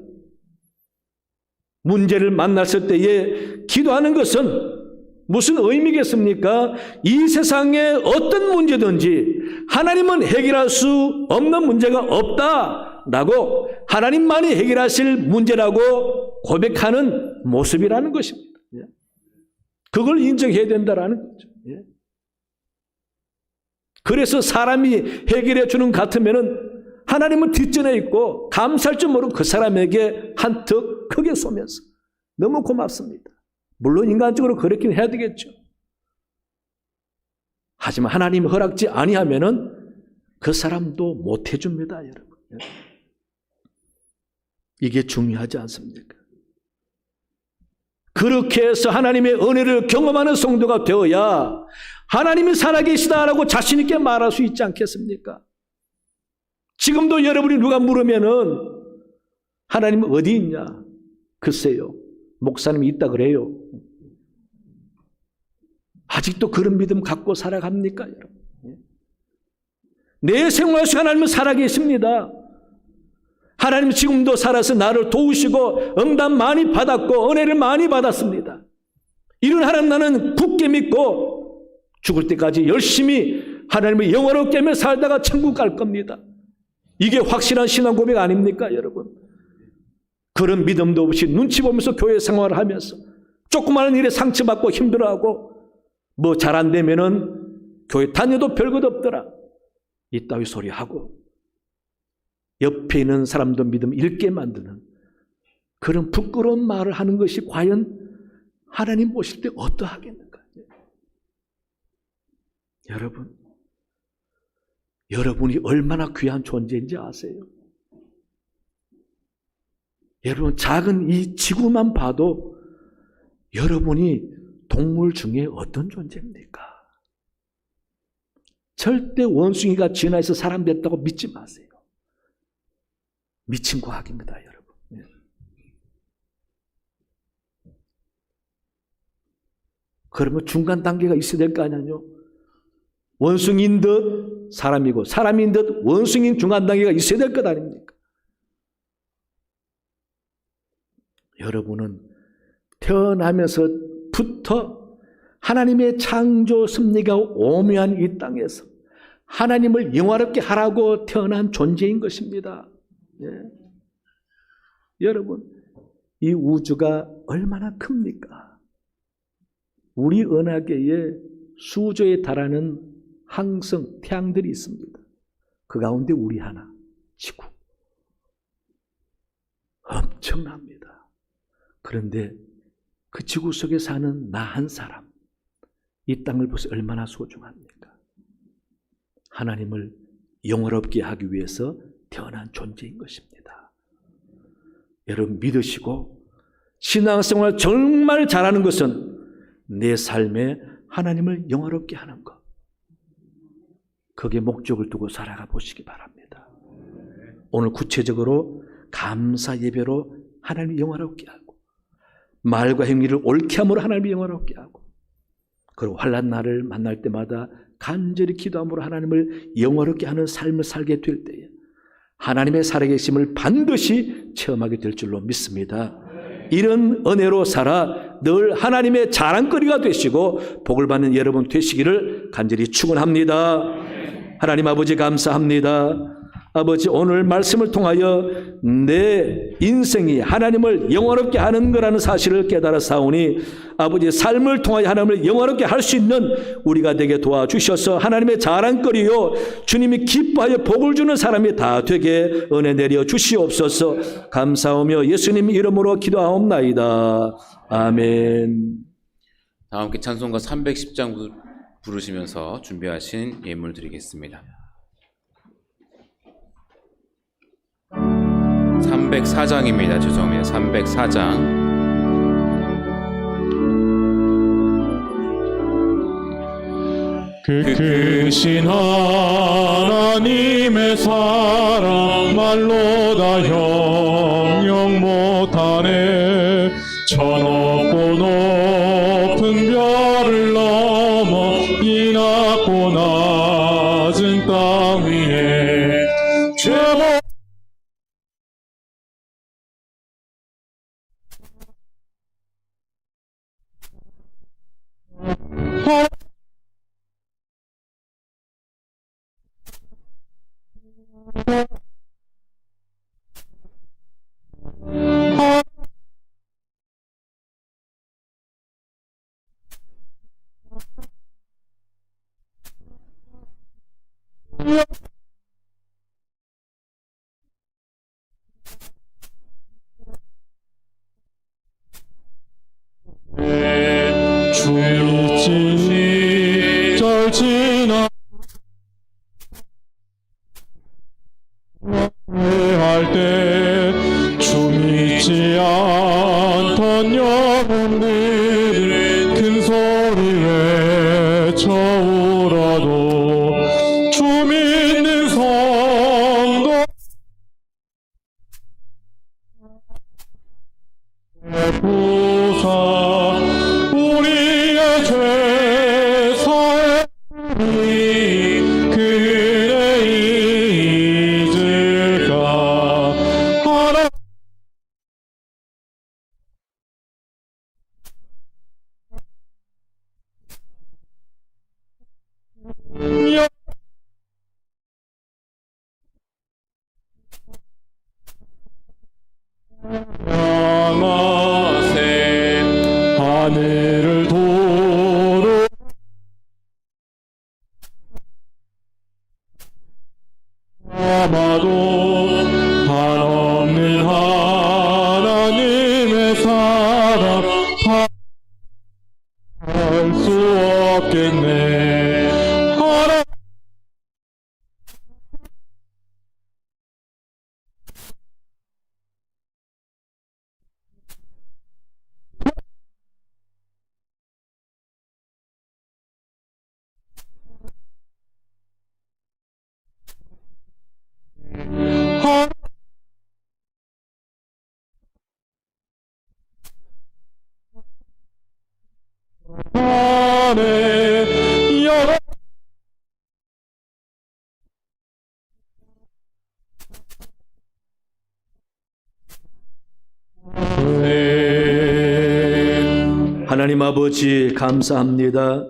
문제를 만났을 때에 기도하는 것은 무슨 의미겠습니까? 이 세상에 어떤 문제든지 하나님은 해결할 수 없는 문제가 없다라고 하나님만이 해결하실 문제라고 고백하는 모습이라는 것입니다. 그걸 인정해야 된다라는 거죠. 그래서 사람이 해결해 주는 것 같으면은 하나님은 뒷전에 있고 감사할 줄 모르고 그 사람에게 한턱 크게 쏘면서 너무 고맙습니다. 물론 인간적으로 그렇긴 해야 되겠죠. 하지만 하나님이 허락지 아니하면은 그 사람도 못 해줍니다, 여러분. 이게 중요하지 않습니까? 그렇게 해서 하나님의 은혜를 경험하는 성도가 되어야 하나님이 살아계시다라고 자신 있게 말할 수 있지 않겠습니까? 지금도 여러분이 누가 물으면은 하나님 어디 있냐? 글쎄요, 목사님이 있다 그래요. 아직도 그런 믿음 갖고 살아갑니까, 여러분? 내 생활 속에 하나님은 살아계십니다. 하나님 지금도 살아서 나를 도우시고 응답 많이 받았고 은혜를 많이 받았습니다. 이런 하나님 나는 굳게 믿고 죽을 때까지 열심히 하나님을 영원롭게 하며 살다가 천국 갈 겁니다. 이게 확실한 신앙 고백 아닙니까, 여러분? 그런 믿음도 없이 눈치 보면서 교회 생활을 하면서 조그마한 일에 상처받고 힘들어하고 뭐 잘 안 되면은 교회 다녀도 별것 없더라. 이따위 소리하고 옆에 있는 사람도 믿음 잃게 만드는 그런 부끄러운 말을 하는 것이 과연 하나님 보실 때 어떠하겠는가? 여러분이 얼마나 귀한 존재인지 아세요? 여러분, 작은 이 지구만 봐도 여러분이 동물 중에 어떤 존재입니까? 절대 원숭이가 진화해서 사람 됐다고 믿지 마세요. 미친 과학입니다, 여러분. 그러면 중간 단계가 있어야 될 거 아니에요? 원숭이인 듯 사람이고 사람인 듯 원숭이인 중간 단계가 있어야 될 것 아닙니까? 여러분은 태어나면서부터 하나님의 창조 섭리가 오묘한 이 땅에서 하나님을 영화롭게 하라고 태어난 존재인 것입니다. 예. 여러분, 이 우주가 얼마나 큽니까? 우리 은하계에 수조에 달하는 항성, 태양들이 있습니다. 그 가운데 우리 하나, 지구. 엄청납니다. 그런데 그 지구 속에 사는 나 한 사람, 이 땅을 보세요. 얼마나 소중합니까? 하나님을 영화롭게 하기 위해서 태어난 존재인 것입니다. 여러분 믿으시고 신앙생활 정말 잘하는 것은 내 삶에 하나님을 영화롭게 하는 것. 거기에 목적을 두고 살아가 보시기 바랍니다. 오늘 구체적으로 감사 예배로 하나님을 영화롭게 하고 말과 행위를 옳게 함으로 하나님을 영화롭게 하고 그리고 환난 날을 만날 때마다 간절히 기도함으로 하나님을 영화롭게 하는 삶을 살게 될 때에 하나님의 살아계심을 반드시 체험하게 될 줄로 믿습니다. 이런 은혜로 살아 늘 하나님의 자랑거리가 되시고 복을 받는 여러분 되시기를 간절히 축원합니다. 하나님 아버지 감사합니다. 아버지 오늘 말씀을 통하여 내 인생이 하나님을 영화롭게 하는 거라는 사실을 깨달아 사오니 아버지 삶을 통하여 하나님을 영화롭게 할 수 있는 우리가 되게 도와주셔서 하나님의 자랑거리요 주님이 기뻐하여 복을 주는 사람이 다 되게 은혜 내려 주시옵소서. 감사하며 예수님 이름으로 기도하옵나이다. 아멘. 다 함께 찬송가 310장 부르시면서 준비하신 예물 드리겠습니다. 304장입니다. 죄송합니다. 304장. 그 크신 하나님의 사랑 말로 다 형용 못하네. 천없고 높은 별을 넘어 이 낮고 낮은 땅 위에 죄복 주의 시절 지나 할 때 주 믿지 않던 영혼들은 큰 소리 외쳐 울어도 주 믿는 성도 부사 우리의 죄 사하리 그래 잊을까 하나 하늘을 도로 아마도 한없는 하나님의 사랑 할 수 없겠네. 하나 안에 여러 하나님 아버지 감사합니다.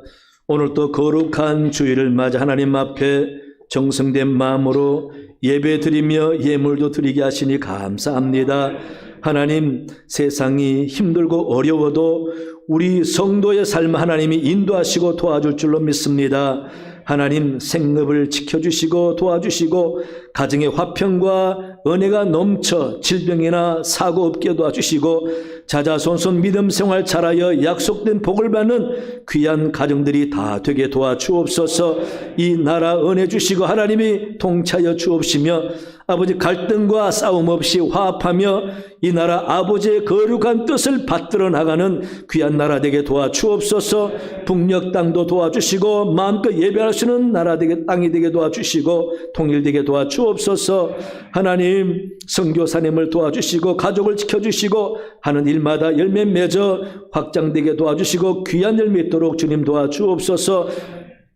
오늘 또 거룩한 주일을 맞아 하나님 앞에 정성된 마음으로 예배 드리며 예물도 드리게 하시니 감사합니다. 하나님, 세상이 힘들고 어려워도 우리 성도의 삶 하나님이 인도하시고 도와줄 줄로 믿습니다. 하나님, 생업을 지켜주시고 도와주시고 가정의 화평과 은혜가 넘쳐 질병이나 사고 없게 도와주시고 자자손손 믿음 생활 잘하여 약속된 복을 받는 귀한 가정들이 다 되게 도와주옵소서. 이 나라 은혜 주시고 하나님이 통치하여 주옵시며 아버지 갈등과 싸움 없이 화합하며 이 나라 아버지의 거룩한 뜻을 받들어 나가는 귀한 나라 되게 도와주옵소서. 북녘 땅도 도와주시고 마음껏 예배할 수 있는 나라 되게 땅이 되게 도와주시고 통일되게 도와주옵소서. 하나님, 선교사님을 도와주시고 가족을 지켜주시고 하는 일마다 열매 맺어 확장되게 도와주시고 귀한 열매 있도록 주님 도와주옵소서.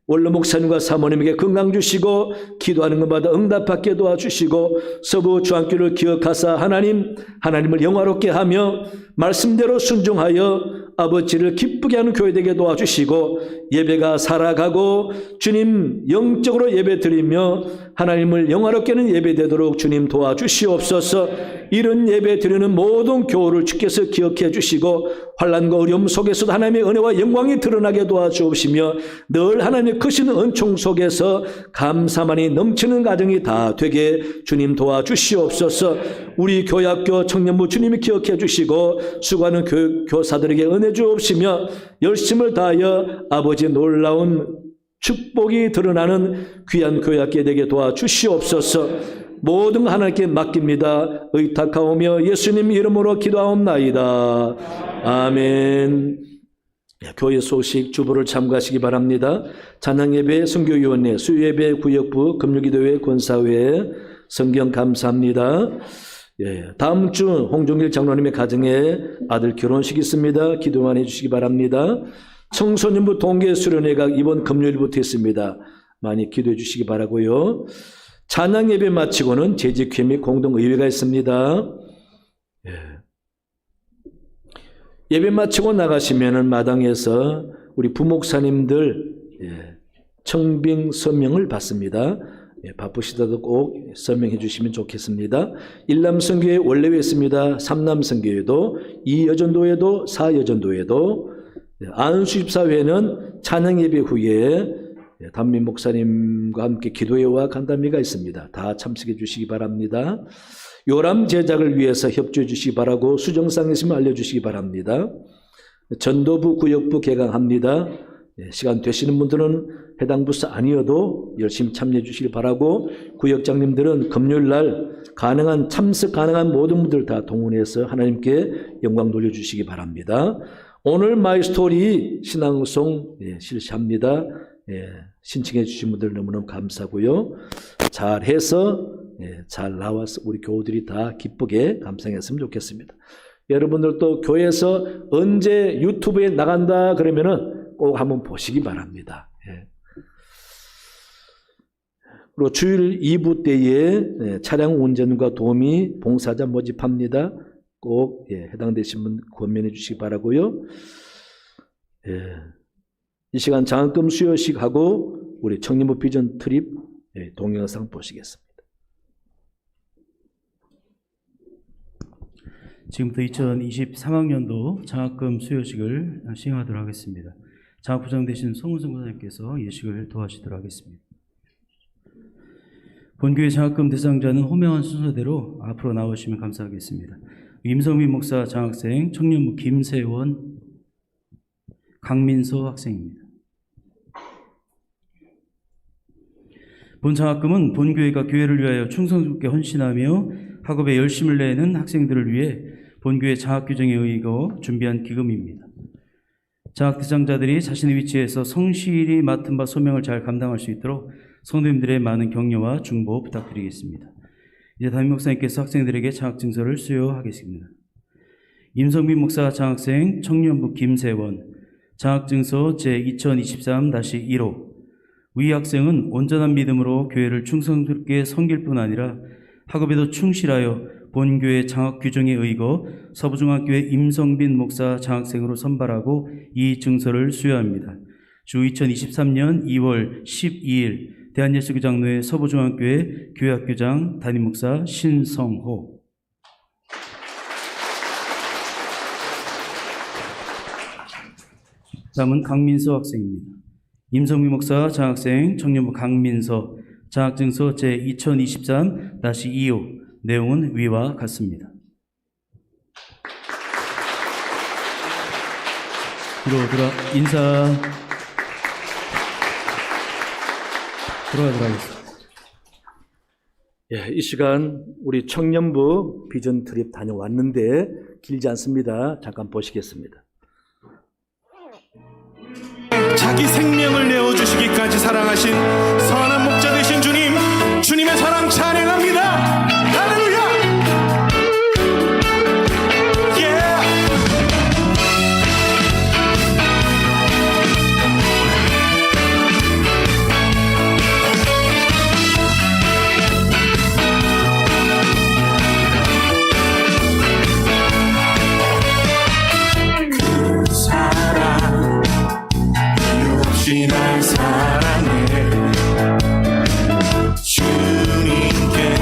원로 목사님과 사모님에게 건강 주시고 기도하는 것마다 응답받게 도와주시고 서부 주안교를 기억하사 하나님을 영화롭게 하며 말씀대로 순종하여 아버지를 기쁘게 하는 교회 되게 도와주시고 예배가 살아가고 주님 영적으로 예배 드리며 하나님을 영화롭게 하는 예배 되도록 주님 도와주시옵소서. 이런 예배 드리는 모든 교우를 주께서 기억해 주시고 환난과 어려움 속에서도 하나님의 은혜와 영광이 드러나게 도와주옵시며 늘 하나님의 크신 은총 속에서 감사만이 넘치는 가정이 다 되게 주님 도와주시옵소서. 우리 교학교 청년부 주님이 기억해 주시고 수고하는 교사들에게 은혜 주옵시며 열심을 다하여 아버지의 놀라운 축복이 드러나는 귀한 교학계 되게 도와주시옵소서. 모든 하나님께 맡깁니다. 의탁하오며 예수님 이름으로 기도하옵나이다. 아멘. 교회 소식 주보를 참고하시기 바랍니다. 찬양예배, 선교위원회, 수요예배, 구역부, 금요기도회, 권사회, 성경 감사합니다. 다음 주 홍종길 장로님의 가정에 아들 결혼식이 있습니다. 기도만 해주시기 바랍니다. 청소년부 동계 수련회가 이번 금요일부터 있습니다. 많이 기도해 주시기 바라고요. 찬양 예배 마치고는 재직회 및 공동의회가 있습니다. 예배 마치고 나가시면은 마당에서 우리 부목사님들 청빙 서명을 받습니다. 바쁘시다도 꼭 서명해 주시면 좋겠습니다. 일남선교회 원래회 있습니다. 삼남선교회도, 이여전도회도, 사여전도회도, 안수집사회는 찬양 예배 후에 담임 목사님과 함께 기도회와 간담회가 있습니다. 다 참석해 주시기 바랍니다. 요람 제작을 위해서 협조해 주시기 바라고 수정사항 있으면 알려주시기 바랍니다. 전도부, 구역부 개강합니다. 시간 되시는 분들은 해당 부서 아니어도 열심히 참여해 주시기 바라고 구역장님들은 금요일날 참석 가능한 모든 분들 다 동원해서 하나님께 영광 돌려주시기 바랍니다. 오늘 마이스토리 신앙송 실시합니다. 신청해 주신 분들 너무너무 감사하고요. 잘해서 잘 나와서 우리 교우들이 다 기쁘게 감상했으면 좋겠습니다. 여러분들도 교회에서 언제 유튜브에 나간다 그러면은 꼭 한번 보시기 바랍니다. 그리고 주일 2부 때에 차량 운전과 도우미 봉사자 모집합니다. 꼭 해당되신 분 권면해 주시기 바라고요. 이 시간 장학금 수여식하고 우리 청년부 비전 트립 동영상 보시겠습니다. 지금부터 2023학년도 장학금 수여식을 시행하도록 하겠습니다. 장학부장 되신 송은성 부장님께서 예식을 도와주시도록 하겠습니다. 본교회 장학금 대상자는 호명한 순서대로 앞으로 나오시면 감사하겠습니다. 임성민 목사 장학생, 청년부 김세원, 강민서 학생입니다. 본 장학금은 본교회가 교회를 위하여 충성스럽게 헌신하며 학업에 열심을 내는 학생들을 위해 본교회 장학규정에 의거 준비한 기금입니다. 장학 대상자들이 자신의 위치에서 성실히 맡은 바 소명을 잘 감당할 수 있도록 성도님들의 많은 격려와 중보 부탁드리겠습니다. 이제 담임 목사님께서 학생들에게 장학증서를 수여하겠습니다. 임성빈 목사 장학생, 청년부 김세원, 장학증서 제2023-1호. 위 학생은 온전한 믿음으로 교회를 충성스럽게 섬길 뿐 아니라 학업에도 충실하여 본교회 장학 규정에 의거 서부중학교회 임성빈 목사 장학생으로 선발하고 이 증서를 수여합니다. 주 2023년 2월 12일 대한예수교장로회 서부중학교회 교회학교장 담임목사 신성호. 다음은 강민서 학생입니다. 임성민 목사 장학생, 청년부 강민서, 장학증서 제2023-2호. 내용은 위와 같습니다. 인사 들어가도록 하겠습니다. 예, 이 시간 우리 청년부 비전 트립 다녀왔는데 길지 않습니다. 잠깐 보시겠습니다. 자기 생명을 내어주시기까지 사랑하신 선한 목자 되신 주님, 주님의 사랑 찬양합니다. 할렐루야. 그 사랑 이유 없이 날 사랑해 주님께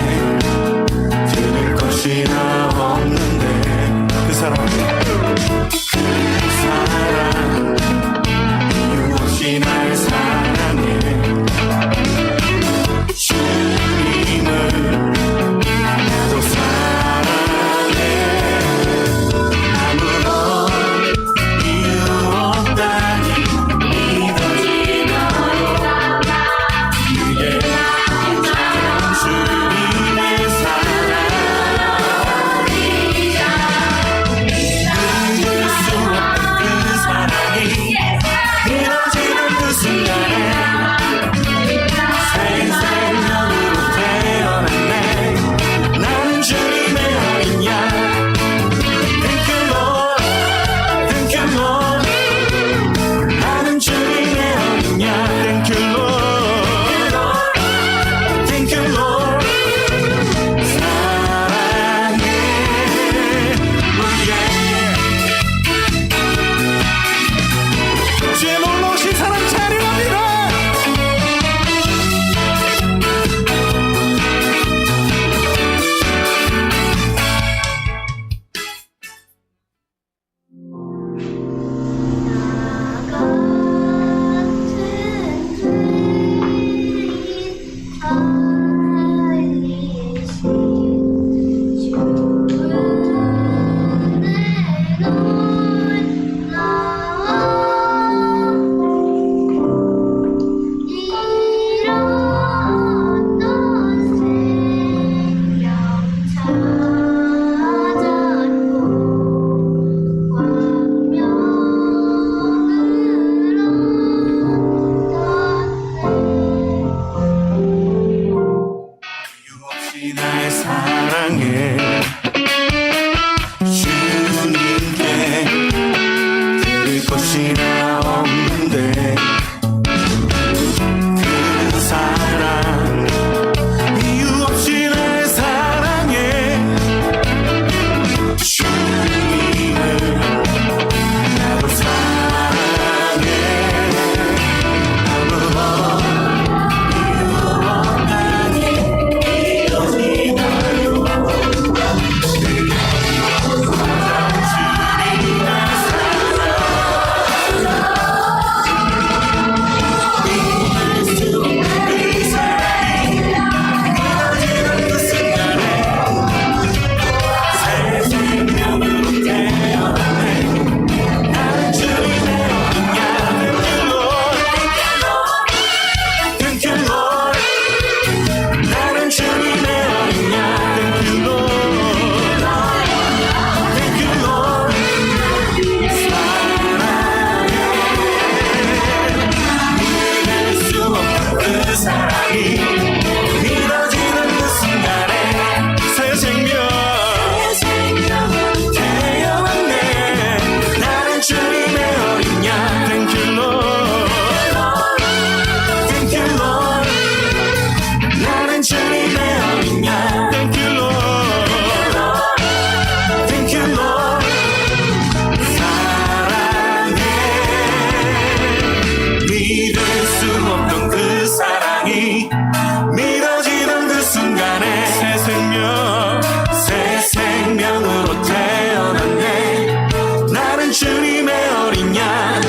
나는 주님의 어린 양.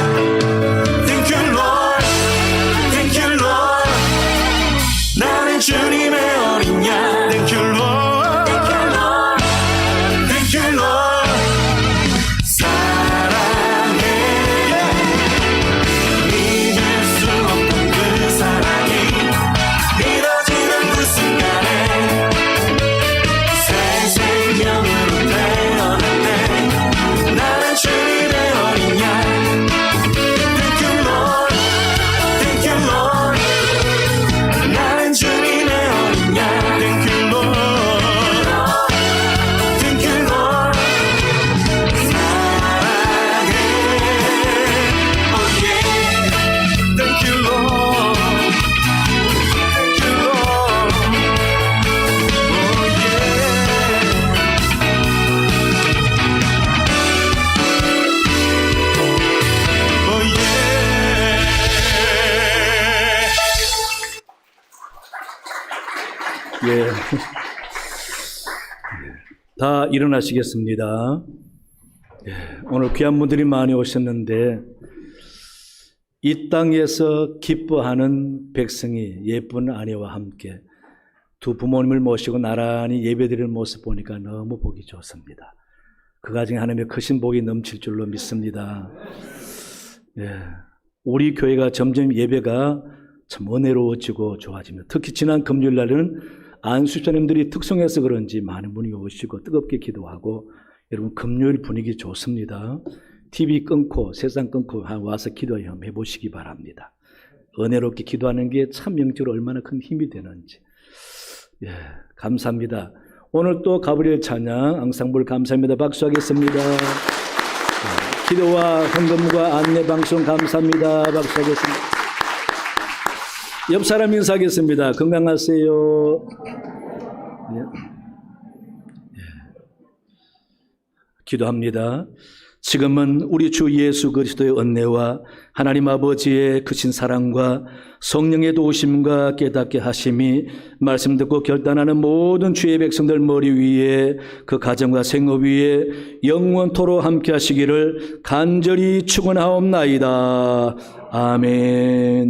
Thank you Lord, thank you Lord. 나는 주님의 어린 양. Thank you Lord, thank you Lord, thank you Lord. 사랑해. 잊을 수 없던 그 사랑이 믿어지는 그 순간에 새 생명으로 태어났네. 나는 주님의 어린 양. Thank you Lord, thank you Lord. 나는 주님의 어린 양. Thank you Lord, thank you Lord. 사랑해. Oh yeah. Thank you Lord, thank you Lord. Oh yeah. Oh yeah. 예. 다 일어나시겠습니다. 예. 오늘 귀한 분들이 많이 오셨는데 이 땅에서 기뻐하는 백성이 예쁜 아내와 함께 두 부모님을 모시고 나란히 예배드리는 모습 보니까 너무 보기 좋습니다. 그 가정에 하나님의 크신 복이 넘칠 줄로 믿습니다. 예. 우리 교회가 점점 예배가 참 은혜로워지고 좋아집니다. 특히 지난 금요일 날에는 안수자님들이 특성해서 그런지 많은 분이 오시고 뜨겁게 기도하고 여러분 금요일 분위기 좋습니다. TV 끊고 세상 끊고 와서 기도 한번 해보시기 바랍니다. 은혜롭게 기도하는 게 참 영적으로 얼마나 큰 힘이 되는지. 예, 감사합니다. 오늘 또 가브리엘 찬양 앙상블 감사합니다. 박수하겠습니다. 기도와 헌금과 안내 방송 감사합니다. 박수하겠습니다. 옆 사람 인사하겠습니다. 건강하세요. 예. 기도합니다. 지금은 우리 주 예수 그리스도의 은혜와 하나님 아버지의 크신 사랑과 성령의 도우심과 깨닫게 하심이 말씀 듣고 결단하는 모든 주의 백성들 머리 위에 그 가정과 생업 위에 영원토록 함께 하시기를 간절히 축원하옵나이다. 아멘.